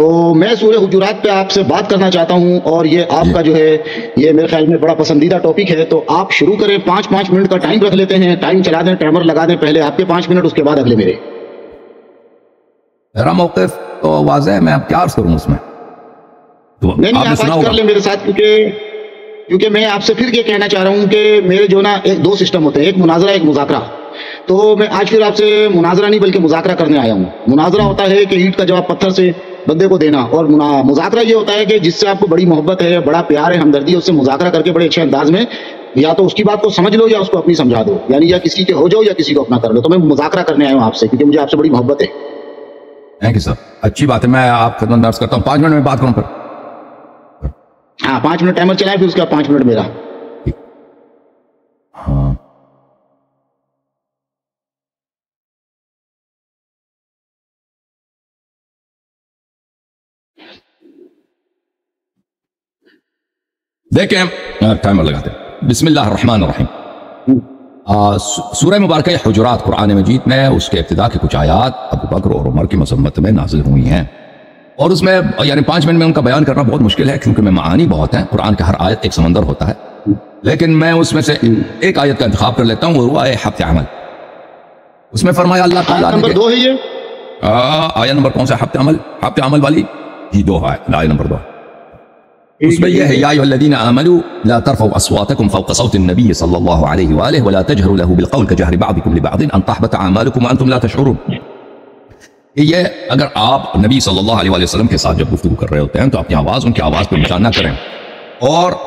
تو میں سورہ حجرات پہ آپ سے بات کرنا چاہتا ہوں، اور یہ آپ کا جو ہے یہ میرے خیال میں بڑا پسندیدہ ٹاپک ہے، تو آپ شروع کریں. 5 منٹ کا ٹائم رکھ لیتے ہیں، ٹائم چلا دیں، ٹائمر لگا دیں، پہلے آپ کے 5 منٹ، اس کے بعد اگلے میرے. میرا موقف تو واضح ہے، میں اب کیا عرض کروں اس میں. نہیں آپ آج کر لیں میرے ساتھ، کیونکہ میں آپ سے پھر یہ کہنا چاہ رہا ہوں کہ میرے جو نا ایک 2 سسٹم ہوتے ہیں، ایک مناظرہ ایک مذاکرہ. تو میں آج پھر آپ سے مناظرہ نہیں بلکہ مذاکرہ کرنے آیا ہوں. مناظرہ ہوتا ہے کہ اینٹ کا جواب پتھر سے بندے کو دینا، اور مذاکرہ یہ ہوتا ہے کہ جس سے آپ کو بڑی محبت ہے، بڑا پیار ہے، ہمدردی ہے، اس سے مذاکرہ کر کے بڑے اچھے انداز میں یا تو اس کی بات کو سمجھ لو یا اس کو اپنی سمجھا دو، یعنی یا کسی کے ہو جاؤ یا کسی کو اپنا کر لو. تو میں مذاکرہ کرنے آیا ہوں آپ سے، کیونکہ مجھے آپ سے بڑی محبت ہے. تھینک یو سر، اچھی بات ہے. میں آپ خدمت درس کرتا ہوں، 5 منٹ میں بات کروں پھر. ہاں 5 منٹ ٹائمر چلائے، پھر اس کا 5 منٹ میرا. ہاں دیکھیں ٹائمر لگاتے ہیں. بسم اللہ الرحمن الرحیم. سورہ مبارکہ حجرات قرآن مجید میں اس کے ابتدا کی کچھ آیات ابو بکر اور عمر کی مذمت میں نازل ہوئی ہیں، اور اس میں یعنی 5 منٹ میں ان کا بیان کرنا بہت مشکل ہے، کیونکہ میں معانی بہت ہیں. قرآن کا ہر آیت ایک سمندر ہوتا ہے، لیکن میں اس میں سے ایک آیت کا انتخاب کر لیتا ہوں، وہ ہوا ہے حبت عمل. اس میں فرمایا اللہ تعالیٰ نے نمبر 2 ہے یہ آیت نمبر کون سا؟ حبت عمل والی یہ 2 ہے، آیت نمبر 2. اس میں یہ ہے یا ایھا الذین آمنوا لا ترفعوا اصواتکم فوق صوت النبی صلی اللہ علیہ وآلہ ولا تجہروا له بالقول كجهر بعضکم لبعض ان تحبط اعمالکم وانتم لا تشعرون. یہ اگر آپ نبی صلی اللہ علیہ وسلم کے ساتھ جب گفتگو کر رہے ہوتے ہیں تو اپنی آواز ان کی آواز پہ نشان نہ کریں، اور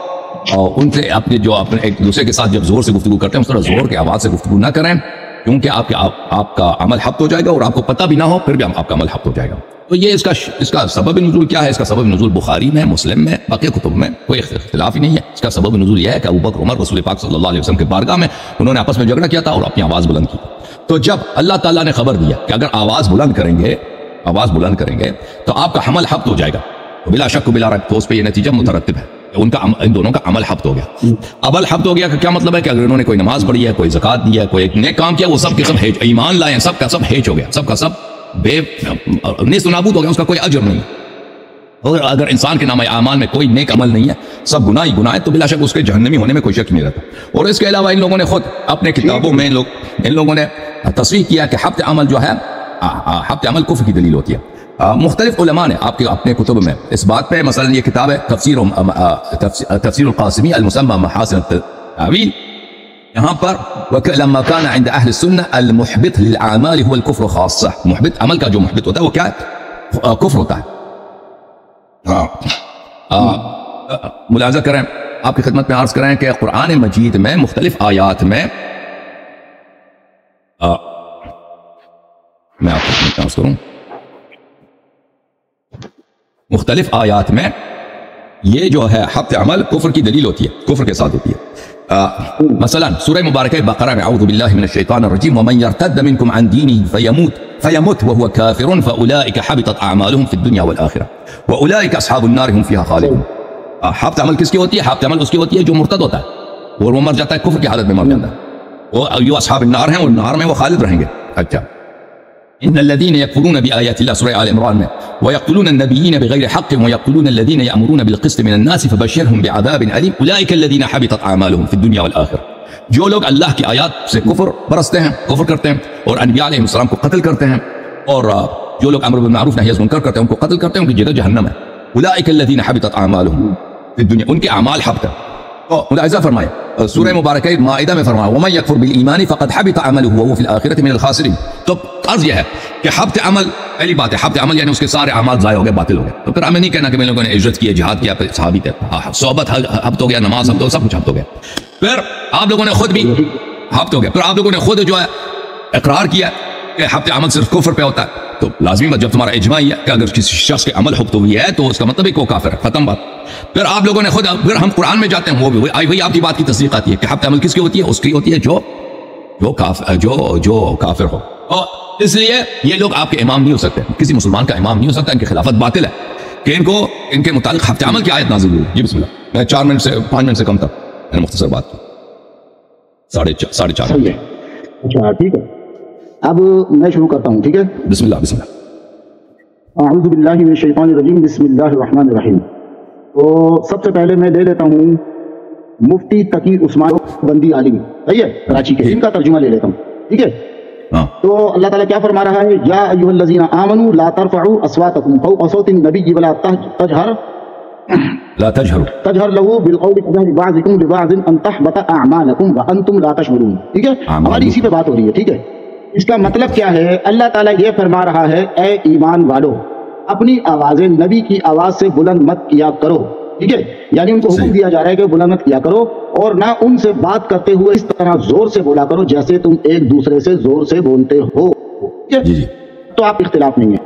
ان سے اپنے جو اپنے ایک دوسرے کے ساتھ جب زور سے گفتگو کرتے ہیں اس طرح زور کے آواز سے گفتگو نہ کریں، کیونکہ آپ کا عمل حبط ہو جائے گا، اور آپ کو پتہ بھی نہ ہو پھر بھی آپ کا عمل حبط ہو جائے گا. تو یہ اس کا سبب نزول کیا ہے؟ اس کا سبب نزول بخاری میں، مسلم میں، باقی کتب میں کوئی اختلاف ہی نہیں ہے. اس کا سبب نزول یہ ہے کہ ابو بکر عمر رسول پاک صلی اللہ علیہ وسلم کے بارگاہ میں انہوں نے آپس میں جھگڑا کیا تھا اور اپنی آواز بلند کی. تو جب اللہ تعالیٰ نے خبر دیا کہ اگر آواز بلند کریں گے تو آپ کا عمل حبط ہو جائے گا، تو بلا شک و بلا ریب تو اس پہ یہ نتیجہ مترتب ہے کہ ان دونوں کا عمل حبط ہو گیا. عمل حبط ہو گیا کا کیا مطلب ہے؟ کہ اگر انہوں نے کوئی نماز پڑھی ہے، کوئی زکوٰۃ دی ہے، کوئی ایک نیک کام کیا، وہ سب کے سب ایمان لائے ہیں، سب کا سب ہیج ہو گیا، سب کا سب بے نیست و نابود ہو گیا، اس کا کوئی اجر نہیں. اور اگر انسان کے نام اعمال میں کوئی نیک عمل نہیں ہے، سب گناہ ہی گناہ ہے، تو بلا شک اس کے جہنمی ہونے میں کوئی شک نہیں رہتا. اور اس کے علاوہ ان لوگوں نے خود اپنے کتابوں میں ان لوگوں نے تصریح کیا کہ حبط عمل جو ہے، حبط عمل کفر کی دلیل ہوتی ہے. مختلف علماء نے آپ کے اپنے کتب میں اس بات پہ، مثلا یہ کتاب ہے تفسیر القاسمی المسمى محاسن التأویل، یہاں پر لما كان عند اہل السنة المحبط للأعمال هو الكفر خاصة. محبط عمل کا جو محبط ہوتا ہے وہ کیا ہے؟ کفر ہوتا ہے. ملاحظہ کریں، آپ کی خدمت میں عرض کریں کہ قرآن مجید میں مختلف آیات میں میں آپ کی خدمت میں عرض کروں، مختلف آیات میں یہ جو ہے حبط عمل کفر کی دلیل ہوتی ہے، کفر کے ساتھ ہوتی ہے. مثلا سورہ مبارکہ بقرہ میں اعوذ باللہ من الشیطان الرجیم ومن يرتد منکم عن دینہ فیمت وهو کافر فاولئک حبطت اعمالهم فی الدنیا والآخرہ واولئک اصحاب النار هم فیہا خالدون. حبط عمل کس کی ہوتی ہے؟ حبط عمل اس کی ہوتی ہے جو مرتد ہوتا ہے اور وہ مر جاتا ہے، کفر کی حالت میں مر جاتا ہے، وہ جو اصحاب النار ہیں اور نار میں وہ خالد رہیں گے. اچھا، ان الذين يكفرون بآيات الله سورة آل عمران میں ويقتلون النبيين بغير حق ويقتلون الذين يأمرون بالقسط من الناس فبشرهم بعذاب أليم أولئك الذين حبطت أعمالهم في الدنيا والآخرة. جو لوگ اللہ کی آیات سے کفر برستے ہیں، کفر کرتے ہیں اور انبیاء علیہ السلام کو قتل کرتے ہیں، اور جو لوگ امر بالمعروف نہی عن المنکر کرتے ہیں ان کو قتل کرتے ہیں، ان کی جگہ جہنم ہے. أولئك الذين حبطت أعمالهم في الدنيا، ان کے اعمال حبط ہیں. تو ملاحظہ فرمائے سورہ مبارکہ مائدہ میں فرمایا وَمَن يَكْفُرْ بِالْإِيمَانِ فَقَدْ حَبِطَ عَمَلُهُ وَهُوَ فِي الْآخِرَةِ مِنَ الْخَاسِرِينَ. تو عرض یہ ہے کہ حبط عمل، پہلی بات ہے حبط عمل یعنی اس کے سارے اعمال ضائع ہو گئے، باطل ہو گئے. تو پھر ہمیں نہیں کہنا کہ میں لوگوں نے ہجرت کی ہے، جہاد کیا، پھر صحابی تھے، صحبت حبط ہو گیا، نماز حبط ہو گیا، سب کچھ حبط ہو گیا. پھر آپ لوگوں نے خود بھی حبط ہو گیا، پھر آپ لوگوں نے خود جو ہے اقرار کیا کہ حبط عمل صرف کفر پہ ہوتا ہے. تو لازمی بات جب تمہارا اجماع ہے کہ اگر کسی شخص کے عمل حبط ہوئی ہے تو اس کا مطلب ہے کہ وہ کافر ہے، ختم بات. پھر آپ لوگوں نے خود، پھر ہم قرآن میں جاتے ہیں، وہ بھی وہی آپ کی بات کی تصدیق آتی ہے کہ حبط عمل کس کی ہوتی ہے؟ اس کی ہوتی ہے جو کافر ہو. اور اس لیے یہ لوگ آپ کے امام نہیں ہو سکتے، کسی مسلمان کا امام نہیں ہو سکتا، ان کی خلافت باطل ہے کہ ان کے متعلق حبط عمل کی آیت نازل ہوئی. جی بسم اللہ. میں 4 منٹ سے 5 منٹ سے کم تھا، میں نے مختصر بات کی، 4.5 منٹ. اچھا ٹھیک ہے، اب میں شروع کرتا ہوں. ٹھیک ہے، بسم اللہ. اعوذ باللہ من الشیطان الرجیم، بسم اللہ الرحمن الرحیم۔ تو سب سے پہلے میں لے لیتا ہوں مفتی تقی عثمان بندی عالم، صحیح ہے، کراچی کے، ان کا ترجمہ لے لیتا ہوں، ٹھیک ہے۔ تو اللہ تعالیٰ کیا فرما رہا ہے؟ یا ایھا الذین آمنوا لا ترفعوا اصواتکم فوق صوت النبی ولا تجہر له بالقول كجهر بعضكم لبعض ان تحبط اعمالكم وانتم لا تشعرون، ٹھیک ہے، ہماری اسی پہ بات ہو رہی ہے، ٹھیک ہے۔ اس کا مطلب کیا ہے؟ اللہ تعالیٰ یہ فرما رہا ہے اے ایمان والو، اپنی آوازیں نبی کی آواز سے بلند مت کیا کرو، ٹھیک ہے، یعنی ان کو حکم دیا جا رہا ہے کہ بلند مت کیا کرو، اور نہ ان سے بات کرتے ہوئے اس طرح زور سے بولا کرو جیسے تم ایک دوسرے سے زور سے بولتے ہو، ٹھیک ہے؟ تو آپ اختلاف نہیں ہے۔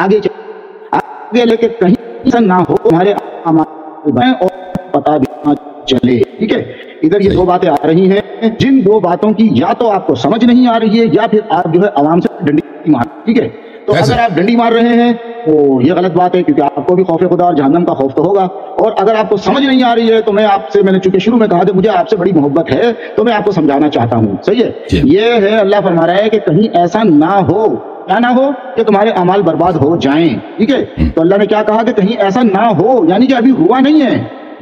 آگے لے کے کہیں ایسا نہ ہو تمہارے اور پتہ بھی نہ چلے، ٹھیک ہے۔ ادھر یہ دو باتیں آ رہی ہیں، جن دو باتوں کی یا تو آپ کو سمجھ نہیں آ رہی ہے یا پھر آپ جو ہے عوام سے ڈنڈی مار، ٹھیک ہے۔ تو اگر آپ ڈنڈی مار رہے ہیں تو یہ غلط بات ہے، کیونکہ آپ کو بھی خوف خدا اور جہنم کا خوف تو ہوگا، اور اگر آپ کو سمجھ نہیں آ رہی ہے تو میں نے چونکہ شروع میں کہا کہ مجھے آپ سے بڑی محبت ہے تو میں آپ کو سمجھانا چاہتا ہوں، صحیح ہے۔ یہ ہے اللہ فرما رہا ہے کہ کہیں ایسا نہ ہو، کیا نہ ہو کہ تمہارے اعمال برباد ہو جائیں، ٹھیک ہے۔ تو اللہ نے کیا کہا کہ کہیں ایسا نہ ہو، یعنی کہ ابھی ہوا نہیں ہے،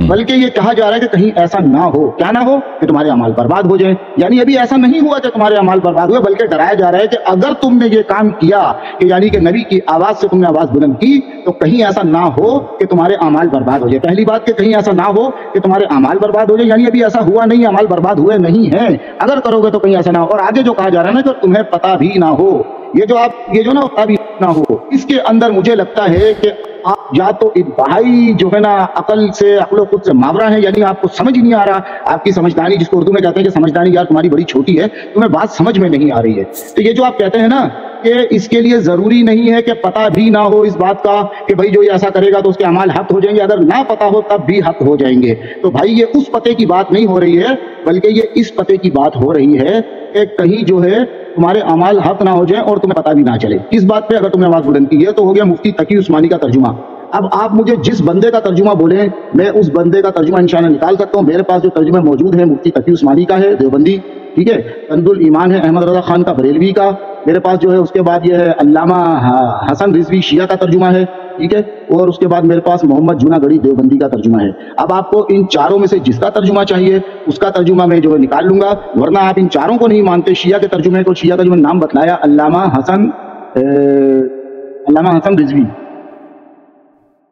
بلکہ یہ کہا جا رہا ہے کہ کہیں ایسا نہ ہو، کیا نہ ہو کہ تمہارے اعمال برباد ہو جائیں، یعنی ابھی ایسا نہیں ہوا کہ تمہارے اعمال برباد ہوئے، بلکہ ڈرایا جا رہا ہے کہ اگر تم نے یہ کام کیا کہ یعنی کہ نبی کی آواز سے تم نے آواز بلند کی تو کہیں ایسا نہ ہو کہ تمہارے اعمال برباد ہو جائے۔ پہلی بات کہ کہیں ایسا نہ ہو کہ تمہارے اعمال برباد ہو جائے، یعنی ابھی ایسا ہوا نہیں، اعمال برباد ہوئے نہیں ہیں، اگر کرو گے تو کہیں ایسا نہ ہو۔ اور آگے جو کہا جا رہا ہے نا کہ تمہیں پتہ بھی نہ ہو، یہ جو نا پتہ بھی نہ ہو، اس کے اندر مجھے لگتا ہے کہ آپ یا تو انتہائی جو ہے نا عقل و خود سے ماورا ہے، یعنی آپ کو سمجھ نہیں آ رہا، آپ کی سمجھدانی جس کو اردو میں کہتے ہیں کہ سمجھدانی یار تمہاری بڑی چھوٹی ہے، تمہیں بات سمجھ میں نہیں آ رہی ہے۔ تو یہ جو آپ کہتے ہیں نا کہ اس کے لیے ضروری نہیں ہے کہ پتہ بھی نہ ہو اس بات کا کہ بھائی جو یہ ایسا کرے گا تو اس کے اعمال حق ہو جائیں گے، اگر نہ پتہ ہو تب بھی حق ہو جائیں گے۔ تو بھائی یہ اس پتے کی بات نہیں ہو رہی ہے، بلکہ یہ اس پتے کی بات ہو رہی ہے کہ کہیں جو ہے تمہارے اعمال حق نہ ہو جائیں اور تمہیں پتہ بھی نہ چلے۔ اس بات پہ اگر تم نے آواز بلند کی ہے تو ہو گیا مفتی تقی عثمانی کا ترجمہ۔ اب آپ مجھے جس بندے کا ترجمہ بولیں میں اس بندے کا ترجمہ انشاءاللہ نکال سکتا ہوں۔ میرے پاس جو ترجمہ موجود ہے مفتی تقی عثمانی کا ہے دیوبندی، ٹھیک ہے، کنز الایمان ہے احمد رضا خان کا بریلوی کا، میرے پاس جو ہے اس کے بعد یہ ہے علامہ حسن رضوی شیعہ کا ترجمہ ہے، ٹھیک ہے، اور اس کے بعد میرے پاس محمد جونہ گڑھی دیوبندی کا ترجمہ ہے۔ اب آپ کو ان چاروں میں سے جس کا ترجمہ چاہیے اس کا ترجمہ میں جو ہے نکال لوں گا، ورنہ آپ ان چاروں کو نہیں مانتے، شیعہ کے ترجمے کو، شیعہ کا جو میں نام بتلایا علامہ حسن رضوی،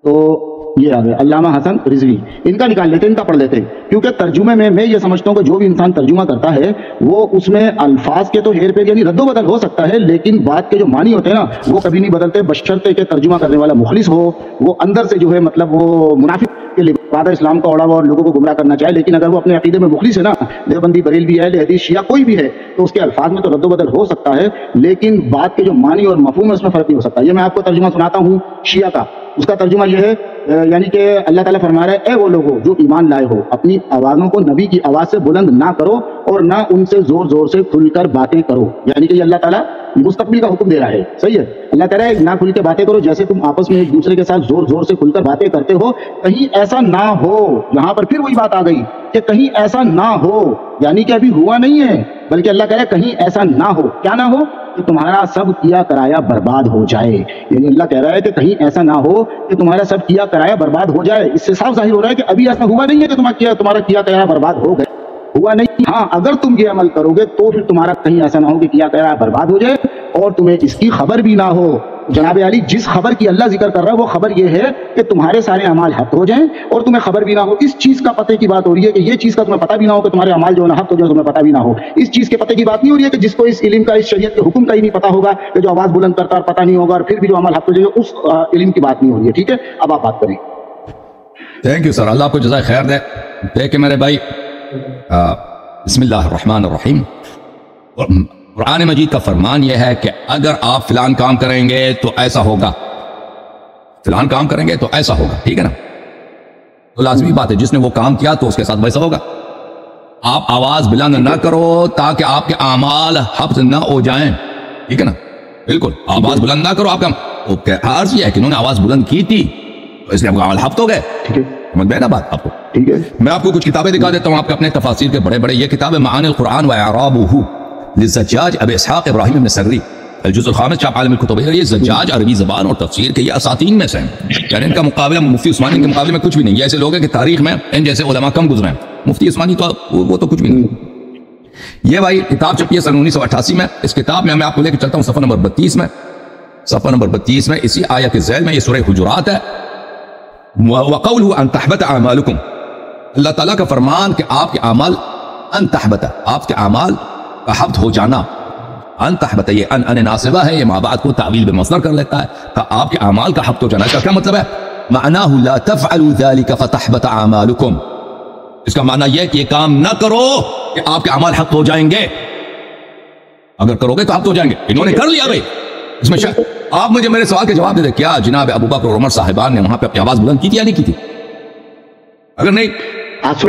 تو یہ آ گیا علامہ حسن رضوی، ان کا نکال لیتے، ان کا پڑھ لیتے، کیونکہ ترجمے میں یہ سمجھتا ہوں کہ جو بھی انسان ترجمہ کرتا ہے وہ اس میں الفاظ کے تو ہیر پھیر یعنی رد و بدل ہو سکتا ہے، لیکن بات کے جو معنی ہوتے ہیں نا وہ کبھی نہیں بدلتے، بشرطے کہ ترجمہ کرنے والا مخلص ہو، وہ اندر سے جو ہے مطلب وہ منافق کے لبادہ اسلام کا اوڑا ہوا اور لوگوں کو گمراہ کرنا چاہے، لیکن اگر وہ اپنے عقیدے میں مخلص ہے نا، دیوبندی بریلوی ہے، حدیث شیعہ کوئی بھی ہے، تو اس کے الفاظ میں تو رد و بدل ہو سکتا ہے، لیکن بات کے جو معنی اور مفہوم ہے اس میں فرق نہیں ہو سکتا۔ یہ میں آپ کو ترجمہ سناتا ہوں شیعہ کا، اس کا ترجمہ یہ ہے یعنی کہ اللہ تعالیٰ فرما رہا ہے اے وہ لوگوں جو ایمان لائے ہو، اپنی آوازوں کو نبی کی آواز سے بلند نہ کرو اور نہ ان سے زور زور سے کھل کر باتیں کرو، یعنی کہ یہ اللہ تعالیٰ مستقبل کا حکم دے رہا ہے، صحیح ہے۔ اللہ کہہ رہا ہے نہ کھل کے باتیں کرو جیسے تم آپس میں ایک دوسرے کے ساتھ زور زور سے کھل کر باتیں کرتے ہو، کہیں ایسا نہ ہو، یہاں پر پھر وہی بات آ گئی کہ کہیں ایسا نہ ہو، یعنی کہ ابھی ہوا نہیں ہے، بلکہ اللہ کہہ رہا ہے کہیں ایسا نہ ہو، کیا نہ ہو کہ تمہارا سب کیا کرایا برباد ہو جائے، یعنی اللہ کہہ رہا ہے کہ کہیں ایسا نہ ہو کہ تمہارا سب کیا کرایا برباد ہو جائے۔ اس سے صاف ظاہر ہو رہا ہے کہ ابھی ایسا ہوا نہیں ہے کہ تمہارا کیا کرایا برباد ہو گیا، ہوا نہیں۔ ہاں اگر تم یہ عمل کرو گے تو پھر تمہارا کہیں ایسا نہ ہو کہ کیا کرایا برباد ہو جائے اور تمہیں اس کی خبر بھی نہ ہو۔ جناب علی جس خبر کی اللہ ذکر کر رہا ہے وہ خبر یہ ہے کہ تمہارے سارے اعمال حق ہو جائیں اور تمہیں خبر بھی نہ ہو، اس چیز کا پتہ کی بات ہو رہی ہے کہ یہ چیز کا تمہیں پتہ بھی نہ ہو کہ تمہارے اعمال جو ہے حق ہو جائے، تمہیں پتہ بھی نہ ہو، اس چیز کے پتہ کی بات نہیں ہو رہی ہے کہ جس کو اس علم کا، اس شریعت کے حکم کا ہی نہیں پتہ ہوگا، کہ جو آواز بلند کرتا اور پتہ نہیں ہوگا اور پھر بھی جو عمل حق ہو جائے، اس علم کی بات نہیں ہو رہی ہے، ٹھیک ہے۔ اب آپ بات کریں۔ تھینک یو سر، اللہ آپ کو جزائے خیر دے۔ دیکھیں میرے بھائی، بسم اللہ الرحمن الرحیم، قرآن مجید کا فرمان یہ ہے کہ اگر آپ فلان کام کریں گے تو ایسا ہوگا، فلان کام کریں گے تو ایسا ہوگا، ٹھیک ہے نا، تو لازمی بات ہے جس نے وہ کام کیا تو اس کے ساتھ ویسا ہوگا۔ آپ آواز بلند نہ کرو تاکہ آپ کے اعمال حبس نہ ہو جائیں، ٹھیک ہے نا، بالکل آواز بلند نہ کرو۔ آپ کا عرض یہ ہے کہ انہوں نے آواز بلند کی تھی تو اس لیے آپ کے اعمال حبس ہو گئے، ٹھیک ہے، سمجھ میں نا بات آپ کو، ٹھیک ہے۔ میں آپ کو کچھ کتابیں دکھا دیتا ہوں، آپ کے اپنے تفاسیر کے بڑے بڑے، یہ کتاب ہے معانی القرآن و اعرابہ للزجاج ابی اسحاق ابراہیم بن سری، الجزء الخامس چاپ عالم الکتب. یہ زجاج عربی زبان اور تفسیر کے یہ اساتین میں سے ہیں، یعنی ان کا مقابلہ مفتی عثمانی کے مقابلے میں کچھ بھی نہیں. یہ ایسے لوگ ہیں کہ تاریخ میں ان جیسے علماء کم گزرے ہیں. مفتی عثمانی تو وہ تو کچھ بھی نہیں. یہ بھائی کتاب چھپی ہے سن 1988 میں. اس کتاب میں میں آپ کو لے کے چلتا ہوں صفحہ نمبر 32 میں. صفحہ نمبر 32 میں اسی آیت کے ذیل میں یہ سورہ حجرات ہے. وَقَوْلُهُ أَن تَحْبَطَ أَعْمَالُكُمْ، اللہ تعالیٰ کا فرمان کہ آپ کے اعمال ان تحبط، آپ کے اعمال کا حبط ہو جانا. ان تحبط یہ ان ناصبہ ہے، یہ ما بعد کو تعویل بمصدر کر لیتا ہے کہ آپ کے اعمال کا حبط ہو جانا. اس کا کیا مطلب ہے؟ معناه لا تفعلوا ذلك فتحبط اعمالكم. اس کا معنی یہ ہے کہ یہ کام نہ کرو کہ آپ کے اعمال حبط ہو جائیں گے. اگر کرو گے تو حبط ہو جائیں گے. انہوں نے کر لیا بھائی. اس میں آپ مجھے میرے سوال کے جواب دے دیں، کیا جناب ابو بکر اور عمر صاحبان نے وہاں پہ اپنی آواز بلند کی تھی یا نہیں کی تھی؟ اگر نہیں،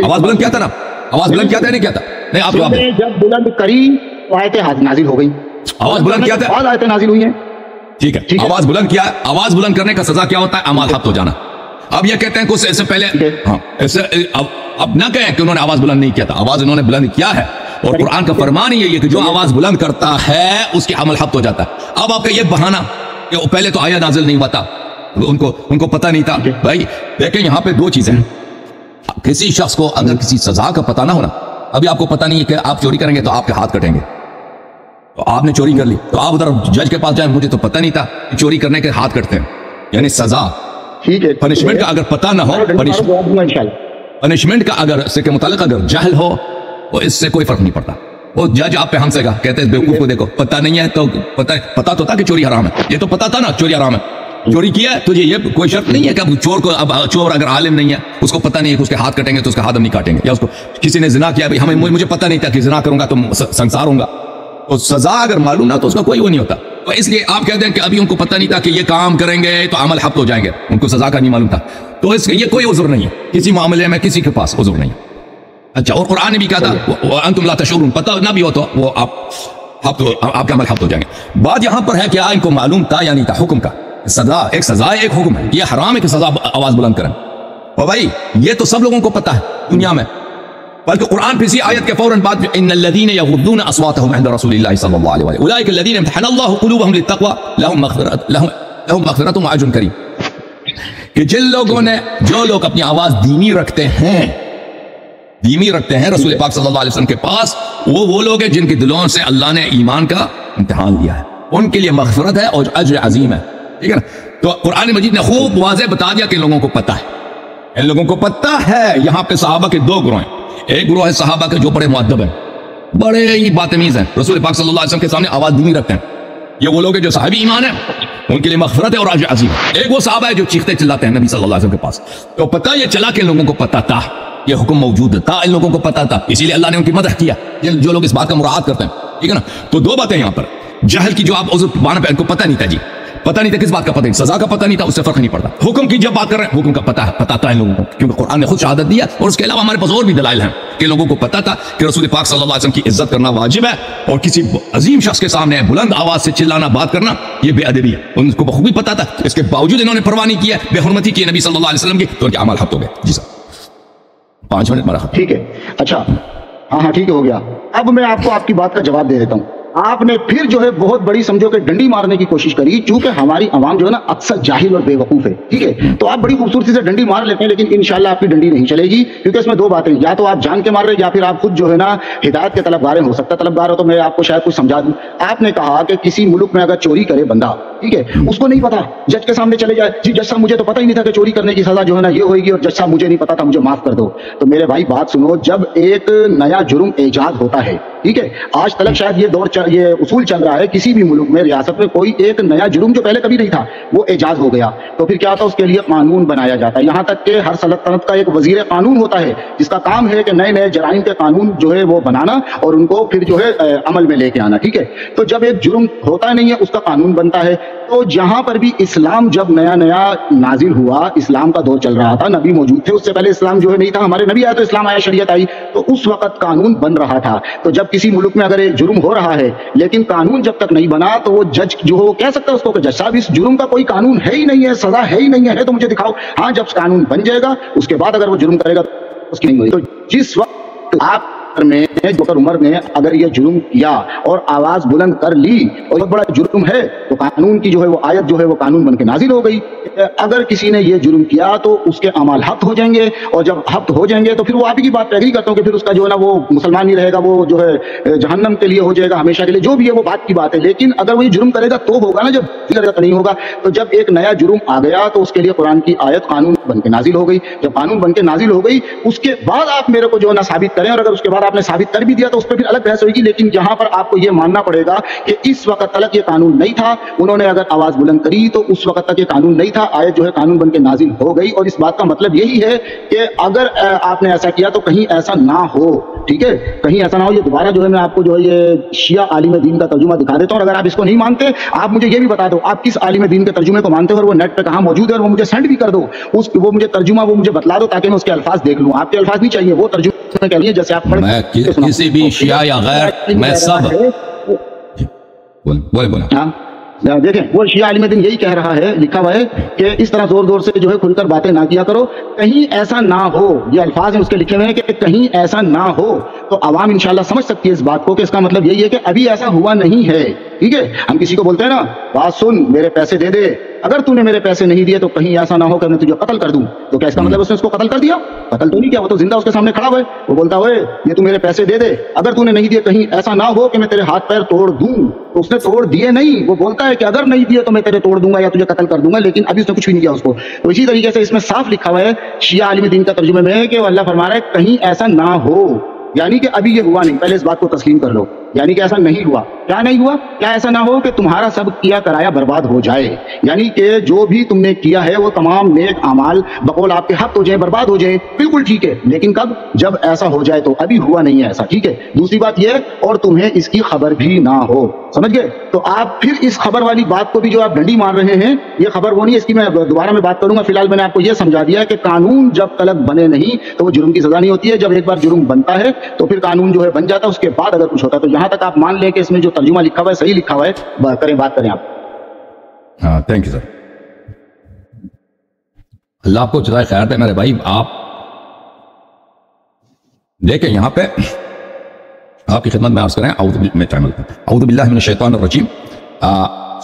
آواز بلند کیا تھا نا؟ آواز بلند کیا تھا نہیں کیا تھا؟ نہیں، آپ جواب دیں. جب بلند کری تو آیتیں نازل ہو گئی. آواز بلند کیا تھا؟ آیتیں نازل ہوئی ہیں. ٹھیک ہے، آواز بلند کیا؟ آواز بلند کرنے کا سزا کیا ہوتا ہے؟ اعمال حبط ہو جانا. اب یہ کہتے ہیں کہ اس سے پہلے ہاں اب نہ کہیں کہ انہوں نے آواز بلند نہیں کیا تھا. آواز انہوں نے بلند کیا ہے، اور قرآن کا فرمان ہی ہے کہ جو آواز بلند کرتا ہے اس کے عمل حبط ہو جاتا ہے. اب آپ کا یہ بہانہ کہ پہلے تو آیا نازل نہیں ہوا تھا، ان کو پتہ نہیں تھا. بھائی دیکھیں یہاں پہ دو چیزیں ہیں. کسی شخص کو اگر کسی سزا کا پتہ نہ ہونا، ابھی آپ کو پتہ نہیں ہے کہ آپ چوری کریں گے تو آپ کے ہاتھ کٹیں گے، تو آپ نے چوری کر لی، تو آپ ادھر جج کے پاس جائیں، مجھے تو پتہ نہیں تھا کہ چوری کرنے کے ہاتھ کٹتے ہیں. یعنی سزا، ٹھیک ہے، پنشمنٹ کا اگر پتہ نہ ہو، پنشمنٹ کا اگر اس کے متعلق اگر جہل ہو، وہ اس سے کوئی فرق نہیں پڑتا. وہ جج آپ پہ ہنسے گا، کہتے ہیں بیوقوف کو دیکھو پتہ نہیں ہے، تو پتہ تو تھا کہ چوری حرام ہے. یہ تو پتہ تھا نا چوری حرام ہے، چوری کیا ہے. تو یہ کوئی شرط نہیں ہے کہ اب چور کو، اب چور اگر عالم نہیں ہے، اس کو پتہ نہیں ہے کہ اس کے ہاتھ کٹیں گے تو اس کا ہاتھ ہم نہیں کاٹیں گے. یا اس کو کسی نے زنا کیا، مجھے پتہ نہیں تھا کہ زنا کروں گا تو سنسار ہوں گا، تو سزا اگر معلوم نہ تو اس کا کوئی وہ نہیں ہوتا. تو اس لیے آپ کہتے ہیں کہ ابھی ان کو پتہ نہیں تھا کہ یہ کام کریں گے تو عمل حبط ہو جائیں گے، ان کو سزا کا نہیں معلوم تھا. تو اس یہ کوئی عذر نہیں ہے کسی معاملے میں، کسی کے پاس عذر نہیں ہے. اچھا، اور قرآن نے بھی کہا تھا وانتم لا تشعرون، پتہ نہ بھی ہو تو وہ آپ کے عمل حبط ہو جائیں گے. بات یہاں پر ہے کہ ان کو معلوم تھا یا نہیں تھا حکم کا. سزا ایک سزا ہے، ایک حکم ہے. یہ حرام ہے کہ سزا آواز بلند کریں، اور بھائی یہ تو سب لوگوں کو پتہ ہے دنیا میں. بلکہ قرآن پھر اسی آیت کے فوراً بعد ان الذين يغضون اصواتهم عند رسول الله صلی اللہ علیہ وآلہ اولئک الذين امتحن الله قلوبهم للتقوى لهم مغفرۃ واجر کریم. کہ جن لوگوں نے، جو لوگ اپنی آواز دھیمی رکھتے ہیں رسول پاک صلی اللہ علیہ وسلم کے پاس، وہ لوگ ہیں جن کے دلوں سے اللہ نے ایمان کا امتحان لیا ہے. ان کے لیے مغفرت ہے اور اجر عظیم ہے. ٹھیک ہے نا؟ تو قرآن مجید نے خوب واضح بتا دیا کہ ان لوگوں کو پتہ ہے، ان لوگوں کو پتہ ہے. یہاں پہ صحابہ کے دو گروہ ہیں. ایک گروہ ہے صحابہ کے جو بڑے مؤدب ہیں، بڑے ہی باتمیز ہیں، رسول پاک صلی اللہ علیہ وسلم کے سامنے آواز دھیمی رکھتے ہیں. یہ وہ لوگ ہیں جو صحابی ایمان ہیں، ان کے لیے مغفرت ہے اور اجر عظیم ہے. ایک وہ صحابہ ہے جو چیختے چلاتے ہیں نبی صلی اللہ علیہ وسلم کے پاس. تو پتہ یہ چلا کہ ان لوگوں کو پتہ تھا، یہ حکم موجود تھا، ان لوگوں کو پتہ تھا، اسی لیے اللہ نے ان کی مدح کیا، جو لوگ اس بات کا مراعات کرتے ہیں. ٹھیک ہے نا؟ تو دو باتیں یہاں پر. جہل کی جو آپ عذر بانا پہ، ان کو پتہ نہیں تھا، جی پتہ نہیں تھا، کس بات کا پتہ نہیں، سزا کا پتہ نہیں تھا، اس سے فرق نہیں پڑتا. حکم کی جب بات کر رہے ہیں، حکم کا پتہ تھا ان لوگوں کو، کیونکہ قرآن نے خود شہادت دیا. اور اس کے علاوہ ہمارے پاس اور بھی دلائل ہیں کہ لوگوں کو پتہ تھا کہ رسول پاک صلی اللہ علیہ وسلم کی عزت کرنا واجب ہے، اور کسی عظیم شخص کے سامنے بلند آواز سے چلانا، بات کرنا، یہ بے ادبی ہے. ان کو بخوبی پتہ تھا، اس کے باوجود انہوں نے پرواہ نہیں کیا، بے حرمتی کی نبی صلی اللہ علیہ وسلم کی، تو ان کے اعمال حبط ہو گئے. جی سر 5 منٹ مرا. ٹھیک ہے، اچھا ہاں ٹھیک ہو گیا. اب میں آپ کو آپ کی بات کا جواب دے دیتا ہوں. آپ نے پھر جو ہے بہت بڑی سمجھو کہ ڈنڈی مارنے کی کوشش کری، چونکہ ہماری عوام جو ہے نا اکثر جاہل اور بے وقوف ہے. ٹھیک ہے، تو آپ بڑی خوبصورتی سے ڈنڈی مار لیتے ہیں، لیکن انشاءاللہ آپ کی ڈنڈی نہیں چلے گی، کیونکہ اس میں دو باتیں، یا تو آپ جان کے مار رہے یا پھر آپ خود جو ہے نا ہدایت کے طلبگار ہیں. ہو سکتا ہے طلبگار ہو تو میں آپ کو شاید کچھ سمجھا دوں. آپ نے کہا کہ کسی ملک میں اگر چوری کرے بندہ، ٹھیک ہے، اس کو نہیں پتا، جج کے سامنے چلے جائے، جی جج صاحب مجھے تو پتہ ہی نہیں تھا کہ چوری کرنے کی سزا جو ہے نا یہ ہوئے گی، اور جج صاحب مجھے نہیں پتا تھا، مجھے معاف کر دو. تو میرے بھائی بات سنو، جب ایک نیا جرم ایجاد ہوتا ہے، ٹھیک ہے، آج تک شاید یہ اصول چل رہا ہے کسی بھی ملک میں، ریاست میں، کوئی ایک نیا جرم جو پہلے کبھی نہیں تھا وہ ایجاد ہو گیا، تو پھر کیا ہوتا ہے، اس کے لیے قانون بنایا جاتا ہے. یہاں تک کہ ہر سلطنت کا ایک وزیر قانون ہوتا ہے جس کا کام ہے کہ نئے نئے جرائم کے قانون جو ہے وہ بنانا اور ان کو پھر جو ہے عمل میں لے کے آنا. ٹھیک ہے، تو جب ایک جرم ہوتا نہیں ہے اس کا قانون بنتا ہے. تو جہاں پر بھی اسلام جب نیا نیا نازل ہوا، اسلام کا دور چل رہا تھا، نبی موجود تھے، اس سے پہلے اسلام جو ہے نہیں تھا، ہمارے نبی آئے تو اسلام آیا، شریعت آئی، تو اس وقت قانون بن رہا تھا. تو جب کسی ملک میں اگر ایک جرم ہو رہا ہے لیکن قانون جب تک نہیں بنا، تو وہ جج جو ہو کہہ سکتا ہے اس کو کہ جج صاحب اس جرم کا کوئی قانون ہے ہی نہیں ہے، سزا ہے ہی نہیں ہے، تو مجھے دکھاؤ. ہاں، جب قانون بن جائے گا اس کے بعد اگر وہ جرم کرے گا اس کی نہیں ہوئی. تو جس وقت آپ میں عمر نے اگر یہ جرم کیا اور آواز بلند کر لی اور بہت بڑا جرم ہے تو قانون کی جو ہے وہ آیت جو ہے وہ قانون بن کے نازل ہو گئی. اگر کسی نے یہ جرم کیا تو اس کے اعمال حبط ہو جائیں گے, اور جب حبط ہو جائیں گے تو پھر وہ آپ ہی کی بات پہ ایگری کرتا ہوں کہ پھر اس کا جو ہے نا وہ مسلمان نہیں رہے گا, وہ جو ہے جہنم کے لیے ہو جائے گا ہمیشہ کے لیے, جو بھی ہے وہ بات کی بات ہے. لیکن اگر وہ یہ جرم کرے گا تو ہوگا نا, جب کرے گا تو نہیں ہوگا. تو جب ایک نیا جرم آ گیا تو اس کے لیے قرآن کی آیت قانون بن کے نازل ہو گئی. جب قانون بن کے نازل ہو گئی اس کے بعد آپ میرے کو جو ہے نا ثابت کریں, اور اگر اس کے بعد آپ نے ثابت کر بھی دیا تو اس پہ پھر الگ بحث ہوگی. لیکن یہاں پر آپ کو یہ ماننا پڑے گا کہ اس وقت تک یہ قانون نہیں تھا, انہوں نے اگر آواز بلند کری تو اس وقت تک یہ قانون نہیں تھا, آیت جو ہے قانون بن کے نازل ہو گئی. اور اس بات کا مطلب یہی ہے کہ اگر آپ نے ایسا کیا تو کہیں ایسا نہ ہو, ٹھیک ہے, کہیں ایسا نہ ہو. یہ دوبارہ جو ہے میں آپ کو جو ہے یہ شیعہ عالم دین کا ترجمہ دکھا دیتا ہوں, اور اگر آپ اس کو نہیں مانتے آپ مجھے یہ بھی بتا دو آپ کس عالم دین کے ترجمے کو مانتے ہو, اور وہ نیٹ پہ کہاں موجود ہے, اور وہ مجھے سینڈ بھی کر دو, وہ مجھے ترجمہ وہ مجھے بتلا دو تاکہ میں اس کے الفاظ دیکھ لوں. آپ کے الفاظ نہیں چاہیے, وہ ترجمے کے لیے جیسے آپ پڑھ میں کسی بھی شیعہ یا غیر میں سب بولا دیکھیں وہ شیعہ عالم دین یہی کہہ رہا ہے, لکھا ہوا ہے کہ اس طرح زور زور سے جو ہے کھل کر باتیں نہ کیا کرو, کہیں ایسا نہ ہو. یہ الفاظ ہیں اس کے لکھے ہوئے ہیں کہ کہیں ایسا نہ ہو. تو عوام انشاءاللہ سمجھ سکتی ہے اس بات کو کہ اس کا مطلب یہی ہے کہ ابھی ایسا ہوا نہیں ہے, ٹھیک ہے. ہم کسی کو بولتے ہیں نا بات سن میرے پیسے دے دے, اگر تو نے میرے پیسے نہیں دیے تو کہیں ایسا نہ ہو کہ میں تجھے قتل کر دوں, تو کیا اس کا مطلب اس نے اس کو قتل کر دیا؟ قتل تو نہیں کیا, وہ تو زندہ اس کے سامنے کھڑا ہوا ہے. وہ بولتا ہوئے یہ تو میرے پیسے دے دے, اگر تو نے نہیں دیے کہیں ایسا نہ ہو کہ میں تیرے ہاتھ پیر توڑ دوں. تو اس نے توڑ دیے نہیں, وہ بولتا ہے کہ اگر نہیں دیے تو میں تیرے توڑ دوں گا یا تجھے قتل کر دوں گا, لیکن ابھی اس نے کچھ بھی نہیں کیا اس کو. تو اسی طریقے سے اس میں صاف لکھا ہوا ہے شیعہ عالم دین کا ترجمے میں کہ اللہ فرما رہا ہے کہیں ایسا نہ ہو, یعنی کہ ابھی یہ ہوا نہیں. پہلے اس بات کو تسلیم کر لو, یعنی کہ ایسا نہیں ہوا. کیا نہیں ہوا؟ کیا ایسا نہ ہو کہ تمہارا سب کیا کرایا برباد ہو جائے, یعنی کہ جو بھی تم نے کیا ہے وہ تمام نیک اعمال بقول آپ کے حق ہو جائیں, برباد ہو جائیں. بالکل ٹھیک ہے, لیکن کب؟ جب ایسا ہو جائے. تو ابھی ہوا نہیں ہے ایسا, ٹھیک ہے. دوسری بات یہ اور تمہیں اس کی خبر بھی نہ ہو, سمجھ گئے؟ تو آپ پھر اس خبر والی بات کو بھی جو آپ ڈنڈی مار رہے ہیں, یہ خبر وہ نہیں, اس کی میں دوبارہ میں بات کروں گا. فی الحال میں نے آپ کو یہ سمجھا دیا کہ قانون جب تلک بنے نہیں تو وہ جرم کی سزا نہیں ہوتی ہے. جب ایک بار جرم بنتا ہے تو پھر قانون جو ہے بن جاتا ہے, اس کے بعد اگر کچھ ہوتا ہے. تو یہاں تک آپ مان لیں کہ اس میں جو ترجمہ لکھا ہوا ہے صحیح لکھا ہوا ہے, بات کریں آپ. ہاں تھینک یو سر, اللہ آپ کو جزائے خیر دے میرے بھائی. آپ دیکھیں یہاں پہ آپ کی خدمت میں عرض کریں اعوذ باللہ من الشیطان الرجیم.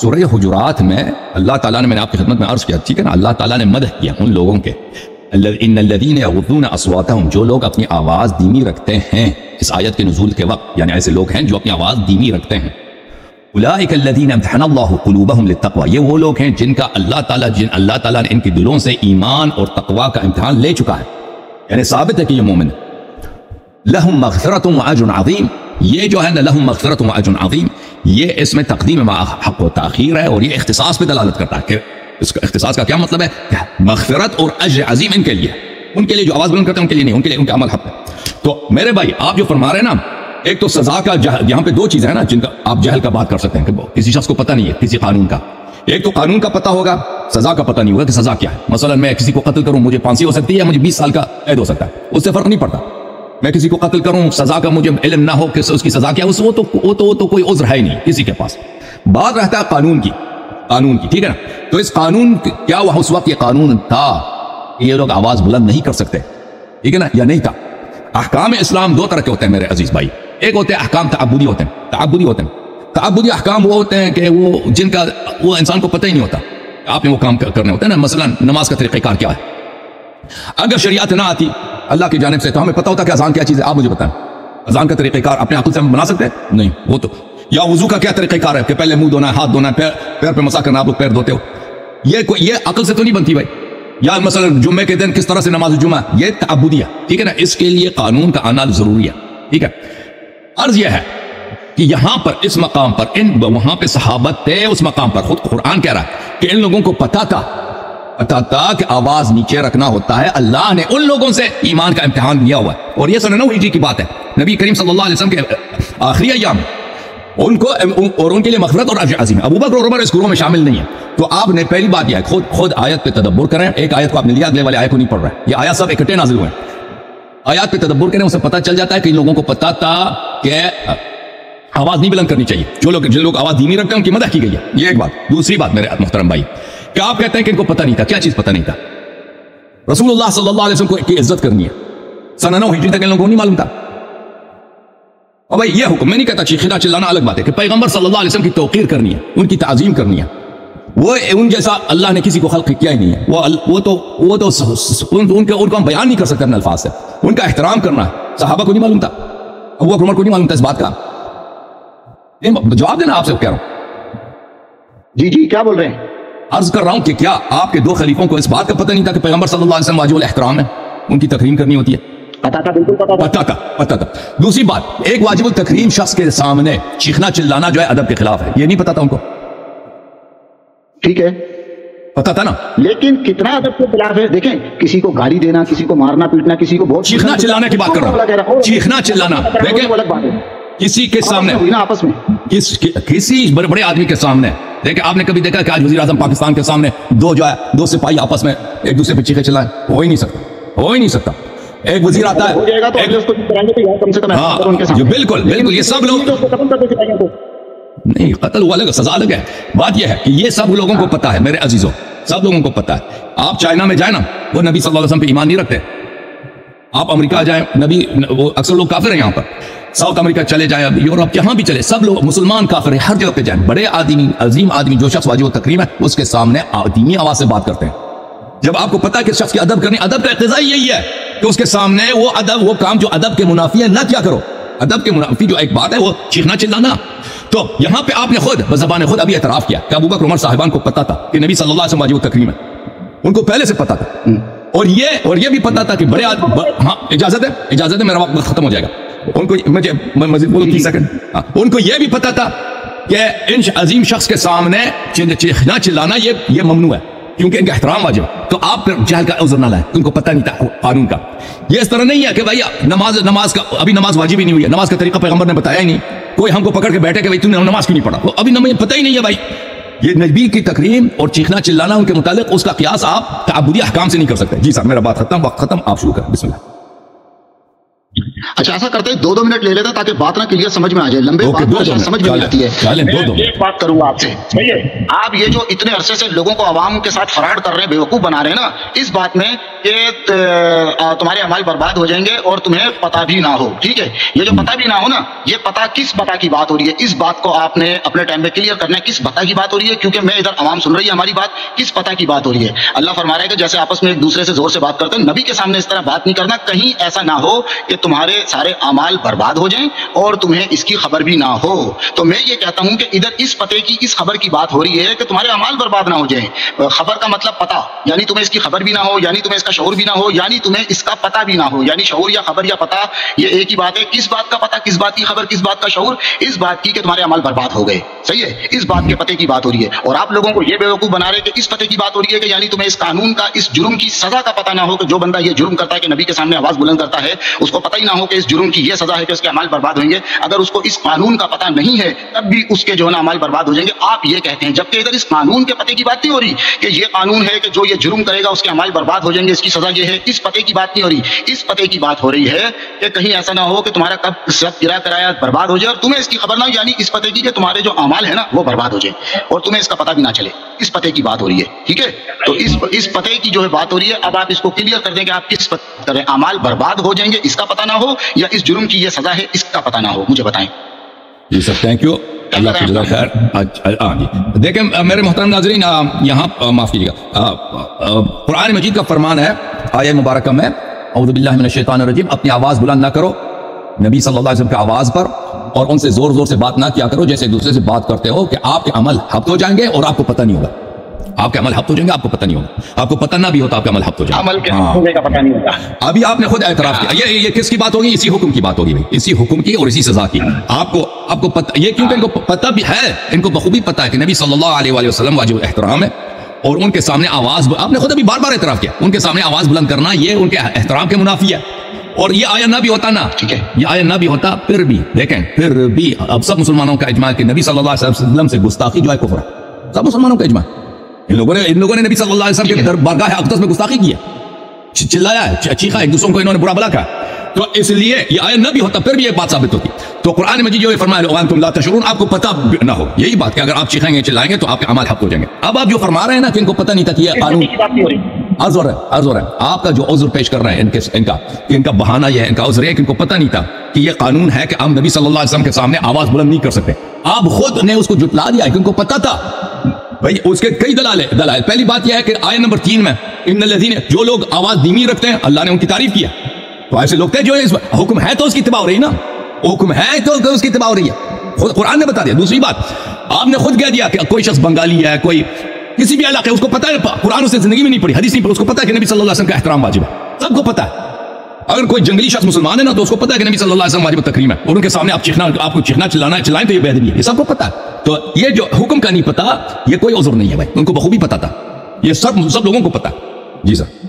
سورہ حجرات میں اللہ تعالیٰ نے, میں نے آپ کی خدمت میں عرض کیا, ٹھیک ہے نا, اللہ تعالیٰ نے مدح کیا ان لوگوں کے, ان الذین یغضون اصواتهم, جو لوگ اپنی آواز دھیمی رکھتے ہیں اس آیت کے نزول کے وقت, یعنی ایسے لوگ ہیں جو اپنی آواز دھیمی رکھتے ہیں. اولئک الذین امتحن اللہ قلوبهم للتقوی, یہ وہ لوگ ہیں جن کا اللہ تعالیٰ نے ان کے دلوں سے ایمان اور تقوی کا امتحان لے چکا ہے, یعنی ثابت ہے کہ یہ مومن ہے. لہم مغفرۃ واجر عظیم, یہ جو ہے نا لہم مغفرۃ واجر عظیم, یہ اس میں تقدیم مع حق و تاخیر ہے, اور یہ اختصاص پہ دلالت کرتا ہے. کہ اس کا اختصاص کا کیا مطلب ہے؟ مغفرت اور اجر عظیم ان کے لیے جو آواز بلند کرتے ہیں ان کے لیے نہیں, ان کے لیے ان کا عمل حق ہے. تو میرے بھائی آپ جو فرما رہے ہیں نا, ایک تو سزا کا یہاں پہ دو چیزیں ہیں نا جن کا آپ جہل کا بات کر سکتے ہیں کہ کسی شخص کو پتہ نہیں ہے کسی قانون کا. ایک تو قانون کا پتہ ہوگا, سزا کا پتہ نہیں ہوگا کہ سزا کیا ہے. مثلا میں کسی کو قتل کروں, مجھے پھانسی ہو سکتی ہے, مجھے 20 سال کا قید ہو سکتا ہے, اس سے فرق نہیں پڑتا. میں کسی کو قتل کروں, سزا کا مجھے علم نہ ہو کہ اس کی سزا کیا, وہ تو کوئی عذر ہے ہی نہیں کسی کے پاس. بات رہتا ہے قانون کی, ٹھیک ہے نا. تو اس قانون کیا وہ اس وقت یہ قانون تھا کہ یہ لوگ آواز بلند نہیں کر سکتے, ٹھیک ہے نا, یا نہیں تھا؟ احکام اسلام دو طرح کے ہوتے ہیں میرے عزیز بھائی. ایک ہوتے ہیں احکام تعبدی ہوتے ہیں. تعبدی احکام وہ ہوتے ہیں کہ وہ جن کا وہ انسان کو پتہ ہی نہیں ہوتا آپ نے وہ کام کرنے ہوتے ہیں نا. مثلا نماز کا طریقہ کار کیا ہے, اگر شریعت نہ آتی اللہ کی جانب سے تو ہمیں پتہ ہوتا کہ اذان کیا چیز ہے. آپ مجھے بتائیں اذان کا طریقہ کار اپنے عقل سے ہم بنا سکتے ہیں؟ نہیں. وہ تو یا وضو کا کیا طریقہ کار ہے کہ پہلے منہ دھونا ہے, ہاتھ دھونا ہے, پیر پہ مسا کرنا, آپ لوگ پیر دھوتے ہو, یہ عقل سے تو نہیں بنتی بھائی. یا مثلا جمعے کے دن کس طرح سے نماز جمعہ, یہ تعبدی ہے, ٹھیک ہے نا. اس کے لیے قانون کا آنا ضروری ہے, ٹھیک ہے. عرض یہ ہے کہ یہاں پر اس مقام پر وہاں پہ صحابت تھے, اس مقام پر خود قرآن کہہ رہا ہے کہ ان لوگوں کو پتا تھا کہ آواز نیچے رکھنا ہوتا ہے. اللہ نے ان لوگوں سے ایمان کا امتحان لیا ہوا ہے, اور یہ 99 ہجری کی بات ہے. نبی کریم صلی اللہ علیہ وسلم کے آخری ایام ان کو اور ان کے لیے مغفرت اور اجر عظیم. ابو بکر اور عمر اس گروہ میں شامل نہیں ہے. تو آپ نے پہلی بات یہ ہے خود آیت پہ تدبر کریں. ایک آیت کو آپ نے لیا, اگلے والے آیت کو نہیں پڑھ رہا ہے. یہ آیات سب اکٹھے نازل ہوئے ہیں. آیات پہ تدبر کریں, اسے پتہ چل جاتا ہے کہ ان لوگوں کو پتا تھا کہ آواز نہیں بلند کرنی چاہیے. جن لوگ آواز دھیمی رکھتے ہیں ان کی مدح کی گئی ہے. یہ ایک بات. دوسری بات میرے محترم بھائی, کہ آپ کہتے ہیں کہ ان کو پتہ نہیں تھا. کیا چیز پتہ نہیں تھا؟ رسول اللہ صلی اللہ علیہ وسلم کو کی عزت کرنی ہے. 99 ہجری تک ان لوگوں کو نہیں معلوم تھا. اور بھائی یہ حکم میں نہیں کہتا چیخنا چلانا الگ بات ہے کہ پیغمبر صلی اللہ علیہ وسلم کی توقیر کرنی ہے، ان کی تعظیم کرنی ہے، وہ ان جیسا اللہ نے کسی کو خلق کیا ہی نہیں ہے، وہ تو ان کو ہم بیان نہیں کر سکتے اپنے الفاظ سے، ان کا احترام کرنا ہے۔ صحابہ کو نہیں معلوم تھا، ابو بکر عمر کو نہیں معلوم تھا اس بات کا؟ جواب دینا، آپ سے کہہ رہا ہوں۔ جی کیا بول رہے ہیں؟ عرض کر رہا ہوں کہ کیا آپ کے 2 خلیفوں کو اس بات کا پتہ نہیں تھا کہ پیغمبر صلی اللہ علیہ وسلم واجب الاحترام ہے، ان کی تکریم کرنی ہوتی ہے؟ پتا تھا، بالکل پتا تھا۔ دوسری بات، ایک واجب التکریم شخص کے سامنے چیخنا چلانا جو ہے ادب کے خلاف ہے، یہ نہیں پتا تھا ان کو؟ ٹھیک ہے، پتا تھا نا، لیکن کتنا ادب کے خلاف ہے؟ دیکھیں، کسی کو گالی دینا، کسی کو مارنا پیٹنا، کسی کو بہت چیخنا چلانے کی بات کر رہا ہوں، چیخنا چلانا، دیکھیں کسی کے سامنے، آپس میں کسی بڑے آدمی کے سامنے، دیکھیں آپ نے کبھی دیکھا کہ آج وزیر اعظم پاکستان کے سامنے 2 سپاہی آپس میں ایک دوسرے پہ چیخے چلائیں؟ ہو ہی نہیں سکتا۔ ایک وزیر آتا ہے، بالکل یہ سب لوگ نہیں، قتل ہوا الگ، سزا الگ ہے۔ بات یہ ہے کہ یہ سب لوگوں کو پتا ہے میرے عزیزوں، سب لوگوں کو پتا ہے۔ آپ چائنا میں جائیں نا، وہ نبی صلی اللہ علیہ وسلم پہ ایمان نہیں رکھتے۔ آپ امریکہ جائیں، نبی، وہ اکثر لوگ کافر ہیں یہاں پر، ساؤتھ امریکہ چلے جائیں، یورپ جہاں بھی چلے، سب لوگ مسلمان کافر ہیں، ہر جگہ پہ جائیں۔ بڑے آدمی، عظیم آدمی، جو شخص واجب التکریم ہے، اس کے سامنے دھیمی آواز سے بات کرتے ہیں۔ جب آپ کو پتا ہے کہ شخص کی ادب کرنی، ادب کا اقتضا یہی ہے کہ اس کے سامنے وہ ادب، وہ کام جو ادب کے منافی ہے نہ کیا کرو۔ ادب کے منافی جو ایک بات ہے وہ چیخنا چلانا۔ تو یہاں پہ آپ نے خود بزبان خود ابھی اعتراف کیا کہ ابو بکر عمر صاحبان کو پتا تھا کہ نبی صلی اللہ علیہ وسلم واجب التکریم ہے، ان کو پہلے سے پتا تھا، اور یہ بھی پتا تھا کہ بڑے آدمی، ہاں اجازت ہے، میرا وقت ختم ہو جائے گا۔ ان کو مجھے مزید بولو 30 سیکنڈ۔ ان کو یہ بھی پتا تھا کہ ان عظیم شخص کے سامنے چیخنا چلانا یہ ممنوع ہے، کیونکہ ان کا احترام واجب ہے۔ تو آپ پھر جہل کا عذر نہ لائیں، ان کو پتہ نہیں تھا قانون کا۔ یہ اس طرح نہیں ہے کہ بھائی نماز کا ابھی نماز واجب ہی نہیں ہوئی ہے، نماز کا طریقہ پیغمبر نے بتایا ہی نہیں، کوئی ہم کو پکڑ کے بیٹھے کہ بھائی تم نے نماز کیوں نہیں پڑھا، ابھی نماز پتہ ہی نہیں ہے بھائی۔ یہ نبی کی تکریم اور چیخنا چلانا ان کے متعلق، اس کا قیاس آپ تعبدی احکام سے نہیں کر سکتے۔ جی سر، میرا بات ختم، وقت ختم، آپ شروع کریں، بسم اللہ۔ اچھا ایسا کرتے ہیں 2 منٹ لے لیتا تاکہ بات نہ کلیئر سمجھ میں آ جائے، لمبے بات سمجھ میں آتی ہے۔ ایک بات کروں گا آپ سے، صحیح ہے؟ آپ یہ جو اتنے عرصے سے لوگوں کو عوام کے ساتھ فراڈ کر رہے ہیں، بیوقوف بنا رہے ہیں نا، اس بات میں کہ تمہارے اعمال برباد ہو جائیں گے اور تمہیں پتہ بھی نہ ہو، ٹھیک ہے؟ یہ جو پتہ بھی نہ ہو نا، یہ پتہ کس پتہ کی بات ہو رہی ہے، اس بات کو آپ نے اپنے ٹائم میں کلیئر کرنا ہے، کس پتہ کی بات ہو رہی ہے، کیونکہ میں ادھر عوام سن رہی ہے ہماری بات، کس پتہ کی بات ہو رہی ہے۔ اللہ فرما رہا ہے کہ جیسے آپس میں ایک دوسرے سے زور سے بات کرتے ہیں، نبی کے سامنے اس طرح بات نہیں کرنا، کہیں ایسا نہ ہو کہ تمہارے سارے اعمال برباد ہو جائیں اور تمہیں اس کی خبر بھی نہ ہو۔ تو میں یہ کہتا ہوں کہ ادھر اس پتے کی، اس خبر کی بات ہو رہی ہے کہ تمہارے اعمال برباد نہ ہو جائیں۔ خبر کا مطلب پتہ، یعنی تمہیں اس کی خبر بھی نہ ہو، یعنی تمہیں اس کا شعور بھی نہ ہو، یعنی تمہیں اس کا پتہ بھی نہ ہو، یعنی شعور یا خبر یا پتہ یہ ایک ہی بات ہے۔ کس بات کا پتہ، کس بات کی خبر، کس بات کا شعور؟ اس بات کی کہ تمہارے اعمال برباد ہو گئے، صحیح ہے؟ اس بات کے پتے کی بات ہو رہی ہے، اور آپ لوگوں کو یہ بیوقوف بنا رہے کہ اس پتے کی بات ہو رہی ہے کہ یعنی تمہیں اس قانون کا، اس جرم کی سزا کا پتہ نہ ہو، کہ جو بندہ یہ جرم کرتا ہے کہ نبی کے سامنے آواز بلند کرتا ہے، اس کو پتہ ہی نہ ہو کہ اس جرم کی یہ سزا ہے کہ اس کے اعمال برباد ہوئیں گے۔ اگر اس کو اس قانون کا پتہ نہیں ہے تب بھی اس کے جو ہے نا اعمال برباد ہو جائیں گے، آپ یہ کہتے ہیں، جبکہ ادھر اس قانون کے پتے کی بات نہیں ہو رہی کہ یہ قانون ہے کہ جو یہ جرم کرے گا اس کے اعمال برباد ہو جائیں گے، اس کی سزا یہ ہے۔ اس پتے کی بات نہیں ہو رہی، اس پتے کی بات ہو رہی ہے کہ کہیں ایسا نہ ہو کہ تمہارا کب سب کرایہ کرایا برباد ہو جائے اور تمہیں اس کی خبر نہ ہو، یعنی اس پتے کی کہ تمہارے جو اعمال ہیں نا وہ برباد ہو جائیں اور تمہیں اس کا پتہ بھی نہ چلے، اس پتے کی بات ہو رہی ہے، ٹھیک ہے؟ تو اس پتے کی جو ہے بات ہو رہی ہے، اب آپ اس کو کلیئر کر دیں کہ آپ کس پتے کریں، اعمال برباد ہو جائیں گے اس کا پتہ نہ ہو، یا اس جرم کی یہ سزا ہے اس کا پتہ نہ ہو، مجھے بتائیں۔ جی سر، تھینک یو، اللہ کی جزاک خیر۔ جی دیکھیں میرے محترم ناظرین، یہاں معاف کیجیے گا، قرآن مجید کا فرمان ہے آیہ مبارکہ میں، اعوذ باللہ من الشیطان الرجیم، اپنی آواز بلند نہ کرو نبی صلی اللہ علیہ وسلم کی آواز پر، اور ان سے زور زور سے بات نہ کیا کرو جیسے ایک دوسرے سے بات کرتے ہو کہ آپ کے عمل حبط ہو جائیں گے اور آپ کو پتہ نہیں ہوگا۔ آپ کے عمل حبط ہو جائیں گے، آپ کو پتہ نہیں ہوگا، آپ کو پتہ نہ بھی ہوتا آپ کے عمل حبط ہو جائیں گے، عمل کے ہونے کا پتہ نہیں ہوگا۔ ابھی آپ نے خود اعتراف کیا، یہ کس کی بات ہوگی؟ اسی حکم کی بات ہوگی بھائی، اسی حکم کی اور اسی سزا کی۔ آپ کو پتہ، یہ کیونکہ ان کو پتہ بھی ہے، ان کو بخوبی پتہ ہے کہ نبی صلی اللہ علیہ وآلہ وسلم واجب احترام ہے، اور ان کے سامنے آواز، آپ نے خود ابھی بار بار اعتراف کیا، ان کے سامنے آواز بلند کرنا یہ ان کے احترام کے منافی ہے۔ اور یہ آیا نہ بھی ہوتا نا، ٹھیک ہے، یہ آیا نہ بھی ہوتا، پھر بھی دیکھیں، پھر بھی اب سب مسلمانوں کا اجماع ہے کہ نبی صلی اللہ علیہ وسلم سے گستاخی جو ہے کفر ہے، سب مسلمانوں کا اجماع۔ ان لوگوں نے نبی صلی اللہ علیہ وسلم کے بارگاہ اقدس میں گستاخی کی ہے، چلایا ہے، چیخا، ایک دوسروں کو انہوں نے برا بلا کہا، تو اس لیے یہ آیا نہ بھی ہوتا پھر بھی یہ بات ثابت ہوتی۔ تو قرآن مجید جو فرمایا وانتم لا تشعرون، آپ کو پتہ نہ ہو، یہی بات کہ اگر آپ چیخیں گے چلائیں گے تو آپ کے اعمال حبط ہو جائیں گے۔ اب آپ جو فرما رہے ہیں نا کہ ان کو پتہ نہیں تھا کہ یہ قانون عذر ہے آپ کا جو عذر پیش کر رہے ہیں ان کا بہانہ یہ ہے، ان کا عذر ہے کہ ان کو پتہ نہیں تھا کہ یہ قانون ہے کہ ہم نبی صلی اللہ علیہ وسلم کے سامنے آواز بلند نہیں کر سکتے. آپ خود نے اس کو جھٹلا دیا کہ ان کو پتہ تھا. بھائی اس کے کئی دلائل. پہلی بات یہ ہے کہ آیت نمبر 3 میں ان الذین، جو لوگ آواز دھیمی رکھتے ہیں اللہ نے ان کی تعریف کیا. تو ایسے لوگ تھے جو حکم ہے تو اس کی اتباع ہو رہی نا، حکم ہے تو اس کی اتباع ہو رہی ہے، خود قرآن نے بتا دیا. دوسری بات آپ نے خود کہہ دیا کہ کوئی شخص بنگالی ہے، کوئی کسی بھی علاقے، اس کو پتا ہے قرآن اس نے زندگی میں نہیں پڑھی، حدیث نہیں پڑھی، اس کو پتا ہے کہ نبی صلی اللہ علیہ وسلم کا احترام واجب ہے، سب کو پتا ہے. اگر کوئی جنگلی شخص مسلمان ہے نا تو اس کو پتا ہے کہ نبی صلی اللہ علیہ وسلم واجب تکریم ہے، اور ان کے سامنے آپ کو چیخنا چلانا ہے، چلائیں تو یہ بے ادبی ہے، یہ سب کو پتا ہے. تو یہ جو حکم کا نہیں پتا یہ کوئی عذر نہیں ہے بھائی، ان کو بخوبی پتا تھا، یہ سب لوگوں کو پتا ہے. جی سر.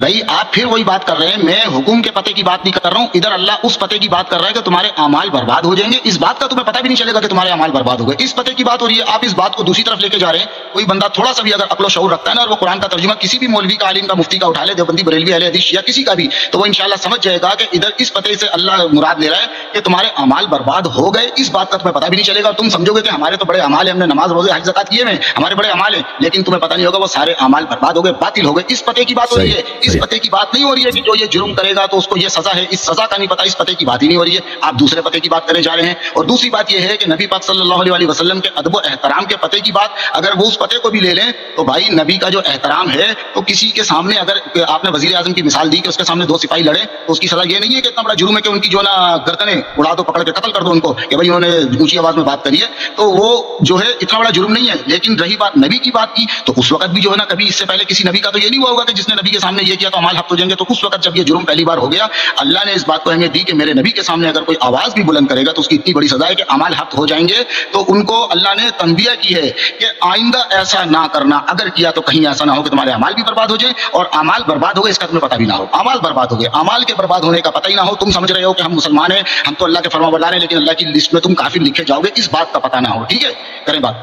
بھائی آپ پھر وہی بات کر رہے ہیں، میں حکم کے پتے کی بات نہیں کر رہا ہوں، ادھر اللہ اس پتے کی بات کر رہا ہے کہ تمہارے اعمال برباد ہو جائیں گے. اس بات کا تمہیں پتہ بھی نہیں چلے گا کہ تمہارے اعمال برباد ہو گئے، اس پتے کی بات ہو رہی ہے. آپ اس بات کو دوسری طرف لے کے جا رہے ہیں. کوئی بندہ تھوڑا سا بھی اگر عقل و شعور رکھتا ہے نا، اور وہ قرآن کا ترجمہ کسی بھی مولوی کا، عالم کا، مفتی کا اٹھا لے، دیوبندی، بریلوی، اہل حدیث، یا کسی کا بھی، تو وہ انشاءاللہ سمجھ جائے گا کہ ادھر اس پتے سے اللہ مراد لے رہا ہے کہ تمہارے اعمال برباد ہو گئے. اس بات کا تمہیں پتہ بھی نہیں چلے گا، تم سمجھو گے کہ ہمارے تو بڑے اعمال ہیں، ہم نے نماز، روزے، حج، زکات کیے ہیں، ہمارے بڑے اعمال ہیں، لیکن تمہیں پتہ نہیں ہوگا وہ سارے اعمال برباد ہو گئے، باطل ہو گئے. اس پتے کی بات ہو رہی ہے. اس پتے کی بات نہیں ہو رہی ہے کہ جو یہ جرم کرے گا تو اس کو یہ سزا ہے، اس سزا کا نہیں پتا، اس پتے کی بات ہی نہیں ہو رہی ہے. آپ دوسرے پتے کی بات کرے جا رہے ہیں. اور دوسری بات یہ ہے کہ نبی پاک صلی اللہ علیہ وسلم کے ادب و احترام کے پتے کی بات، اگر وہ اس پتے کو بھی لے لیں تو بھائی نبی کا جو احترام ہے، تو کسی کے سامنے، اگر آپ نے وزیر اعظم کی مثال دی کہ اس کے سامنے 2 سپاہی لڑے تو اس کی سزا یہ نہیں ہے کہ اتنا بڑا جرم ہے کہ ان کی جو نا گردنیں اڑا دو، پکڑ کے قتل کر دو ان کو، کہ بھائی انہوں نے اونچی آواز میں بات کری ہے، تو وہ جو ہے اتنا بڑا جرم نہیں ہے. لیکن رہی بات نبی کی بات کی، تو اس وقت بھی جو ہے نا کبھی اس سے پہلے کسی نبی کا تو یہ نہیں ہوا ہوگا کہ جس نے نبی کے سامنے یہ کیا تو اعمال ہفت ہو جائیں گے. تو اس وقت جب یہ جرم پہلی بار ہو گیا، اللہ نے اس بات کو اہمیت دی کہ میرے نبی کے سامنے اگر کوئی آواز بھی بلند کرے گا تو اس کی اتنی بڑی سزا ہے کہ اعمال ہفت ہو جائیں گے. تو ان کو اللہ نے تنبیہ کی ہے کہ آئندہ ایسا نہ کرنا، اگر کیا تو کہیں ایسا نہ ہو کہ تمہارے اعمال بھی برباد ہو جائیں، اور اعمال برباد ہو گئے اس کا تمہیں پتہ بھی نہ ہو. اعمال برباد ہو گئے، اعمال کے برباد ہونے کا پتہ ہی نہ ہو. تم سمجھ رہے ہو کہ ہم مسلمان ہیں، ہم تو اللہ کے فرما بردار ہیں، لیکن اللہ کی لسٹ میں تم کافر لکھے جاؤ گے، اس بات کا پتہ نہ ہو. ٹھیک ہے، کریں بات.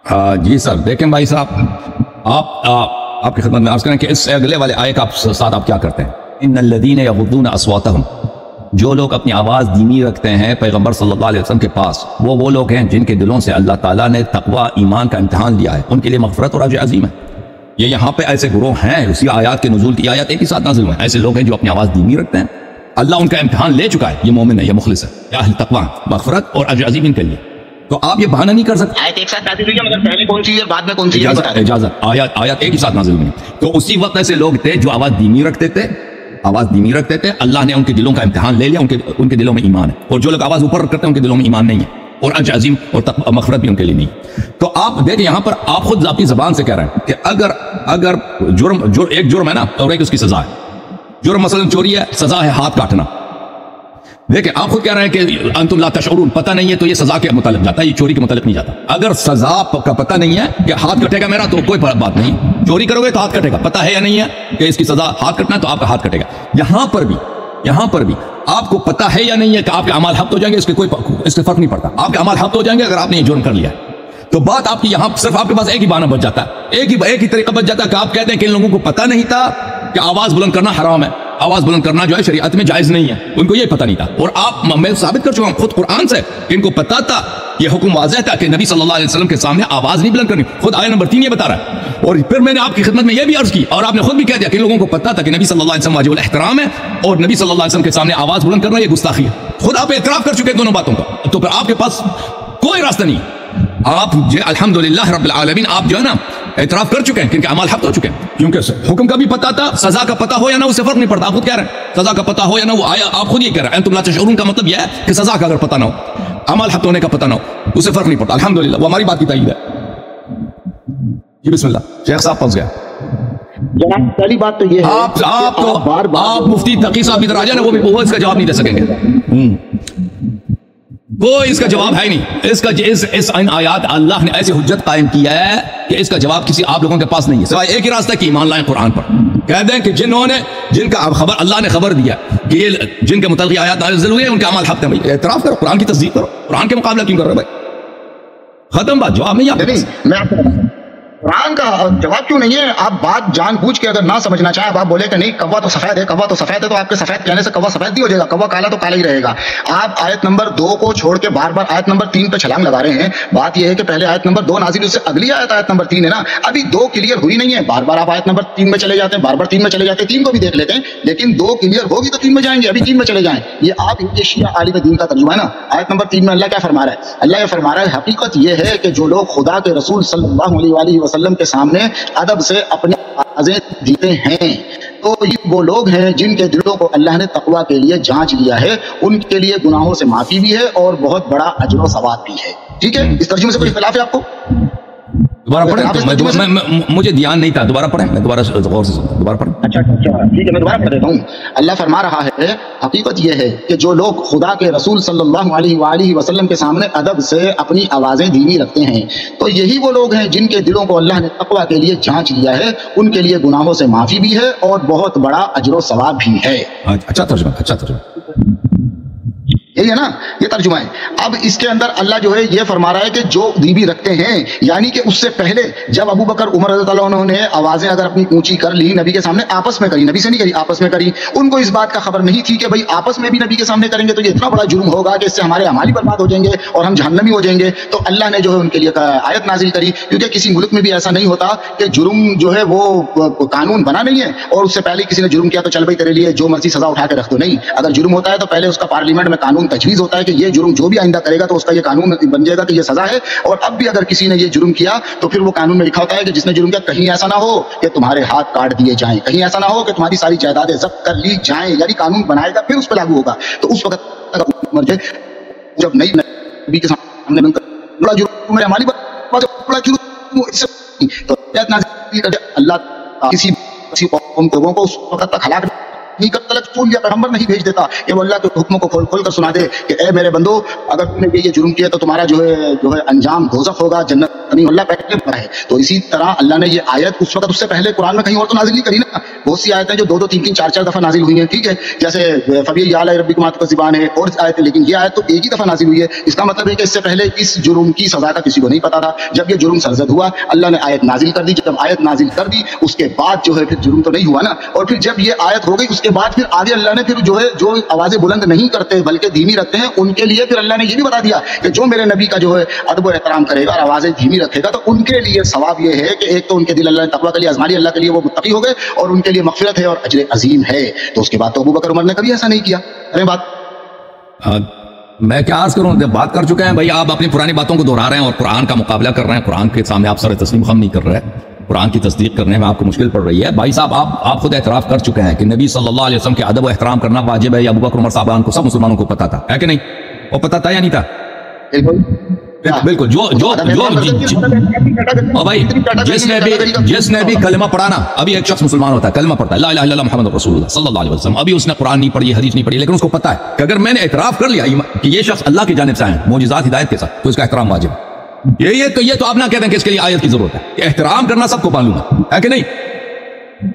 ہاں جی سر. دیکھیں بھائی صاحب، آپ کی خدمت میں عرض کریں کہ اس سے اگلے والے آیت کا ساتھ آپ کیا کرتے ہیں؟ ان الذین یغضون اصواتهم، جو لوگ اپنی آواز دھیمی رکھتے ہیں پیغمبر صلی اللہ علیہ وسلم کے پاس، وہ لوگ ہیں جن کے دلوں سے اللہ تعالیٰ نے تقوی، ایمان کا امتحان لیا ہے، ان کے لیے مغفرت اور اجر عظیم ہے. یہ یہاں پہ ایسے گروہ ہیں، اسی آیات کے نزول کی آیات ایک ہی ساتھ نازل ہوئے ہیں. ایسے لوگ ہیں جو اپنی آواز دھیمی رکھتے ہیں، اللہ ان کا امتحان لے چکا ہے، یہ مومن ہے، یہ مخلص ہے، یہ اہل تقوی، مغفرت اور اجر عظیم ان کے لیے. تو آپ یہ بہانہ نہیں کر سکتے. آیت ایک ساتھ نازل ہوئی ہے، مگر پہلے کون سی ہے بعد میں کون سی ہے؟ اجازت آیات ایک ہی ساتھ نازل ہوئی. تو اسی وقت ایسے لوگ تھے جو آواز دھیمی رکھتے تھے، اللہ نے ان کے دلوں کا امتحان لے لیا، ان کے دلوں میں ایمان ہے. اور جو لوگ آواز اوپر کرتے ہیں ان کے دلوں میں ایمان نہیں ہے، اور اجر عظیم اور مغفرت بھی ان کے لیے نہیں. تو آپ دیکھیں یہاں پر آپ خود ذاتی زبان سے کہہ رہے ہیں کہ اگر ایک جرم ہے نا اور ایک اس کی سزا ہے. جرم مثلا چوری ہے، سزا ہے ہاتھ کاٹنا. دیکھیں آپ خود کہہ رہے ہیں کہ انتم لا تشعرون، پتہ نہیں ہے تو یہ سزا کے متعلق جاتا ہے، یہ چوری کے متعلق نہیں جاتا. اگر سزا کا پتہ نہیں ہے کہ ہاتھ کٹے گا میرا تو کوئی بات نہیں، چوری کرو گے تو ہاتھ کٹے گا، پتہ ہے یا نہیں ہے کہ اس کی سزا ہاتھ کٹنا ہے تو آپ کا ہاتھ کٹے گا. یہاں پر بھی آپ کو پتہ ہے یا نہیں ہے کہ آپ کے اعمال ہفت ہو جائیں گے، اس سے فرق نہیں پڑتا. آپ کے اعمال ہفت ہو جائیں گے اگر آپ نے یہ جرم کر لیا. تو بات آپ کی یہاں صرف آپ کے پاس ایک ہی بہانہ بچ جاتا ہے، ایک ہی طریقہ بچ جاتا ہے کہ آپ کہتے ہیں کہ ان لوگوں کو پتہ نہیں تھا کہ آواز بلند کرنا حرام ہے، آواز بلند کرنا جو ہے شریعت میں جائز نہیں ہے، ان کو یہ پتہ نہیں تھا. اور میں ثابت کر چکا ہوں خود قرآن سے کہ ان کو پتہ تھا، یہ حکم واضح تھا کہ نبی صلی اللہ علیہ وسلم کے سامنے آواز نہیں بلند کرنی. خود آیت نمبر 3 یہ بتا رہا ہے. اور پھر میں نے آپ کی خدمت میں یہ بھی عرض کی اور آپ نے خود بھی کہہ دیا کہ ان لوگوں کو پتہ تھا کہ نبی صلی اللہ علیہ وسلم واجب الاحترام ہے، اور نبی صلی اللہ علیہ وسلم کے سامنے آواز بلند کرنا یہ گستاخی ہے. خود آپ اعتراف کر چکے دونوں باتوں کا. تو پھر آپ کے پاس کوئی راستہ نہیں. آپ الحمدللہ رب العالمین آپ جو ہے نا اعتراف کر چکے ہیں کہ اعمال حق ہو چکے ہیں، کیونکہ حکم کا بھی پتہ تھا، سزا کا پتہ ہو یا نہ اس سے فرق نہیں پڑتا. آپ خود کہہ رہے ہیں سزا کا پتہ ہو یا نہ، وہ آیا آپ خود یہ کہہ رہے ہیں انتم لا تشعرون کا مطلب یہ ہے کہ سزا کا اگر پتہ نہ ہو، اعمال حق ہونے کا پتہ نہ ہو، اس سے فرق نہیں پڑتا. الحمدللہ وہ ہماری بات کی تائید ہے. جی بسم اللہ. شیخ صاحب پہنچ گیا. جناب پہلی بات تو یہ ہے آپ مفتی تقی صاحب ادھر آ جائیں نا، وہ اس کا جواب نہیں دے سکیں گے. کوئی اس کا جواب ہے ہی نہیں. اس آیات اللہ نے ایسی حجت قائم کیا ہے کہ اس کا جواب کسی آپ لوگوں کے پاس نہیں ہے، سوائے ایک ہی راستہ کہ ایمان لائیں قرآن پر. کہہ دیں کہ جن کا خبر اللہ نے خبر دیا کہ یہ جن کے متعلق آیات نازل ہوئی ہیں ان کے اعمال حق ہیں. اعتراف کرو، قرآن کی تصدیق کرو. قرآن کے مقابلہ کیوں کر رہے ہو بھائی؟ ختم بات. جواب نہیں آپ قرآن کا جواب کیوں نہیں ہے؟ آپ بات جان بوجھ کے اگر نہ سمجھنا چاہیں، آپ بولے کہ نہیں کوا تو سفید ہے، کوا تو سفید ہے، تو آپ کے سفید کہنے سے کوا سفید نہیں ہو جائے گا، کوا کالا تو کالا ہی رہے گا۔ آپ آیت نمبر 2 کو چھوڑ کے بار بار آیت نمبر 3 پہ چھلانگ لگا رہے ہیں۔ بات یہ ہے کہ پہلے آیت نمبر 2 نازل، اس سے اگلی آیت نمبر 3 ہے نا، ابھی 2 کلیئر ہوئی نہیں ہے، بار بار آپ آیت نمبر 3 میں چلے جاتے ہیں، بار بار 3 میں چلے جاتے ہیں، 3 کو بھی دیکھ لیتے ہیں، لیکن 2 کلیئر ہوگی تو 3 میں جائیں گے، ابھی 3 میں چلے جائیں۔ یہ آپ ان کے شیعہ عالم دین کا ترجمہ ہے نا۔ آیت نمبر 3 میں اللہ کیا فرما رہا ہے؟ اللہ یہ فرما رہا ہے حقیقت یہ ہے کہ جو لوگ خدا کے رسول صلی اللہ علیہ وآلہ وسلم کے سامنے ادب سے اپنے آوازیں دیتے ہیں، تو یہ وہ لوگ ہیں جن کے دلوں کو اللہ نے تقوی کے لیے جانچ لیا ہے، ان کے لیے گناہوں سے معافی بھی ہے اور بہت بڑا اجر و ثواب بھی ہے۔ ٹھیک ہے، اس ترجمے سے کوئی اختلاف ہے آپ کو؟ دوبارہ پڑھیں، مجھے دھیان نہیں تھا، دوبارہ پڑھیں، میں دوبارہ غور سے دوبارہ پڑھیں۔ اچھا ٹھیک ہے، میں دوبارہ پڑھ دیتا ہوں۔ اللہ فرما رہا ہے حقیقت یہ ہے کہ جو لوگ خدا کے رسول صلی اللہ علیہ وآلہ وسلم کے سامنے ادب سے اپنی آوازیں دھیمی رکھتے ہیں، تو یہی وہ لوگ ہیں جن کے دلوں کو اللہ نے تقوی کے لیے جانچ لیا ہے، ان کے لیے گناہوں سے معافی بھی ہے اور بہت بڑا اجر و ثواب بھی ہے۔ اچھا ترجمہ، اچھا ترجمہ، یہی ہے نا، یہ ترجمہ ہے۔ اب اس کے اندر اللہ جو ہے یہ فرما رہا ہے کہ جو دیوی رکھتے ہیں، یعنی کہ اس سے پہلے جب ابو بکر عمر رضی اللہ عنہ نے آوازیں اگر اپنی اونچی کر لی نبی کے سامنے، آپس میں کری، نبی سے نہیں کری، آپس میں کری، ان کو اس بات کا خبر نہیں تھی کہ بھائی آپس میں بھی نبی کے سامنے کریں گے تو یہ اتنا بڑا جرم ہوگا کہ اس سے ہمارے اعمال برباد ہو جائیں گے اور ہم جہنمی ہو جائیں گے۔ تو اللہ نے جو ہے ان کے لیے آیت نازل کری، کیونکہ کسی ملک میں بھی ایسا نہیں ہوتا کہ جرم جو ہے وہ قانون بنا نہیں ہے اور اس سے پہلے کسی نے جرم کیا تو چل بھائی تیرے لیے جو مرضی سزا اٹھا کے رکھ دو، نہیں۔ اگر جرم ہوتا ہے تو پہلے اس کا پارلیمنٹ میں قانون تجویز ہوتا ہے کہ یہ جرم جو بھی آئندہ کرے گا تو اس کا یہ قانون بن جائے گا کہ یہ سزا ہے۔ اور اب بھی اگر کسی نے یہ جرم کیا تو پھر وہ قانون میں لکھا ہوتا ہے کہ جس نے جرم کیا کہیں ایسا نہ ہو کہ تمہارے ہاتھ کاٹ دیے جائیں، کہیں ایسا نہ ہو کہ تمہاری ساری جائیدادیں ضبط کر لی جائیں، یعنی قانون بنائے گا پھر اس پہ لاگو ہوگا۔ تو اس وقت جب نئی نبی کے سامنے بڑا جرم میرے مالی بڑا جرم تو اللہ کسی قوم لوگوں کو اس وقت تک ہلاک نہیں کرتا، رسول یا پیغمبر نہیں بھیج دیتا کہ وہ اللہ کے حکموں کو کھول کھول کر سنا دے کہ اے میرے بندو اگر تم نے یہ جرم کیا تو تمہارا جو ہے انجام دوزخ ہوگا، جنت نہیں، اللہ پہلے بڑا ہے۔ تو اسی طرح اللہ نے یہ آیت اس وقت اس سے پہلے قرآن میں کہیں اور تو نازل نہیں کری نا، بہت سی آیتیں جو 2 3 4 دفعہ نازل ہوئی ہیں، ٹھیک ہے، جیسے فبی علی ربکما تکذبان ہے اور آیت، لیکن یہ آیت تو ایک ہی دفعہ نازل ہوئی ہے۔ اس کا مطلب ہے کہ اس سے پہلے اس جرم کی سزا کا کسی کو نہیں پتا تھا۔ جب یہ جرم سرزد ہوا اللہ نے آیت نازل کر دی، جب آیت نازل کر دی اس کے بعد جو ہے پھر جرم تو نہیں ہوا نا، اور پھر جب یہ آیت ہو گئی اس کے بعد پھر آگے اللہ نے پھر جو ہے جو آوازیں بلند نہیں کرتے بلکہ دھیمی رکھتے ہیں ان کے لیے پھر اللہ نے یہ بھی بتا دیا کہ جو میرے نبی کا جو ہے ادب و احترام کرے گا اور آوازیں دھیمی رکھے گا تو ان کے لیے ثواب یہ ہے کہ ایک تو ان کے دل اللہ نے تقوی کے لیے آزما لیا، اللہ کے لیے وہ متقی ہو گئے اور ان کے لیے مغفرت ہے اور اجر عظیم ہے۔ تو اس کے بعد تو ابو بکر عمر نے کبھی ایسا نہیں کیا۔ ارے بات میں کیا عرض کروں، بات کر چکے ہیں بھائی، آپ اپنی پرانی باتوں کو دہرا رہے ہیں اور قرآن کا مقابلہ کر رہے ہیں، قرآن کے سامنے آپ سر تسلیم خم نہیں کر رہے، قرآن کی تصدیق کرنے میں آپ کو مشکل پڑ رہی ہے۔ بھائی صاحب آپ خود اعتراف کر چکے ہیں کہ نبی صلی اللہ علیہ وسلم کے ادب و احترام کرنا واجب ہے، یا ابو بکر عمر صاحبان کو سب مسلمانوں کو پتا تھا، ہے کہ نہیں؟ وہ پتا تھا یا نہیں تھا؟ بالکل۔ جس نے بھی کلمہ پڑھا نا، ابھی ایک شخص مسلمان ہوتا ہے کلمہ پڑھتا ہے لا الہ الا اللہ محمد رسول اللہ صلی اللہ علیہ وسلم، ابھی اس نے قرآن نہیں پڑھی، حدیث نہیں پڑھی، لیکن اس کو پتا ہے کہ اگر میں نے اعتراف کر لیا کہ یہ شخص اللہ کی جانب سے آئے ہیں معجزات ہدایت کے ساتھ تو اس کا احترام واجب ہے۔ یہ تو آپ نہ کہتے ہیں کہ اس کے لیے آیت کی ضرورت ہے، کہ احترام کرنا سب کو معلوم ہے کہ نہیں؟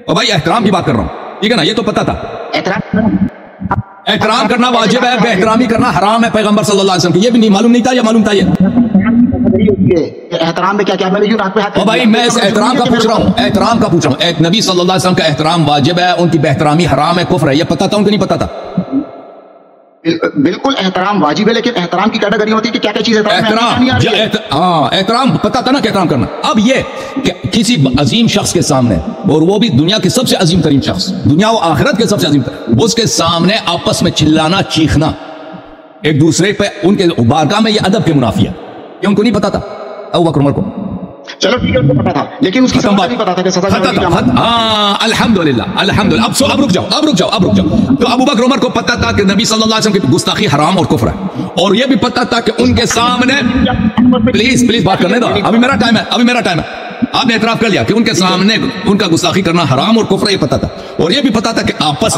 اور بھائی احترام کی بات کر رہا ہوں، ٹھیک ہے نا، یہ تو پتا تھا احترام کرنا واجب ہے، بے احترامی کرنا حرام ہے پیغمبر صلی اللہ علیہ وسلم کی، یہ بھی نہیں معلوم نہیں تھا یا معلوم تھا؟ یہ احترام میں کیا بھائی میں اس احترام کا پوچھ رہا ہوں، ایک نبی صلی اللہ علیہ وسلم کا احترام واجب ہے، ان کی بے احترامی حرام ہے، کفر ہے، یہ پتا تھا ان کو نہیں پتا تھا؟ بالکل احترام واجب ہے، لیکن احترام کی کیٹیگری ہوتی ہے کہ کیا کیا چیز احترام پتا تھا نا کہ احترام کرنا۔ اب یہ کہ کسی عظیم شخص کے سامنے، اور وہ بھی دنیا کے سب سے عظیم ترین شخص، دنیا و آخرت کے سب سے عظیم ترین، اس کے سامنے آپس میں چلانا چیخنا ایک دوسرے پہ، ان کے بارگاہ میں یہ ادب کے منافی ہے، یہ ان کو نہیں پتا تھا ابو بکر عمر کو؟ چلو ٹھیک ہے، ان کو پتا تھا لیکن اس کی سزا نہیں پتا تھا کہ سزا کیا ہے۔ ہاں الحمدللہ الحمدللہ۔ اب رک جاؤ۔ تو ابو بکر عمر کو پتا تھا کہ نبی صلی اللہ علیہ وسلم کی گستاخی حرام اور کفر ہے، اور یہ بھی پتا تھا کہ ان کے سامنے، پلیز بات کرنے دو، ابھی میرا ٹائم ہے، آپ نے اعتراف کر لیا کہ ان کے سامنے ان کا گستاخی کرنا حرام اور کفر، یہ پتا تھا، اور یہ بھی پتا تھا کہ آپس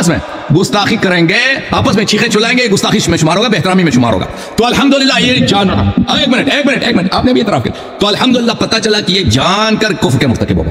میں گستاخی کریں گے، آپس میں چیخیں چلائیں گے، گستاخی میں شمار ہوگا، بے احترامی میں شمار ہوگا۔ تو الحمدللہ یہ جان، ایک منٹ، آپ نے بھی اعتراف کیا، تو الحمدللہ پتا چلا کہ یہ جان کر کفر کے مرتکب ہوگا،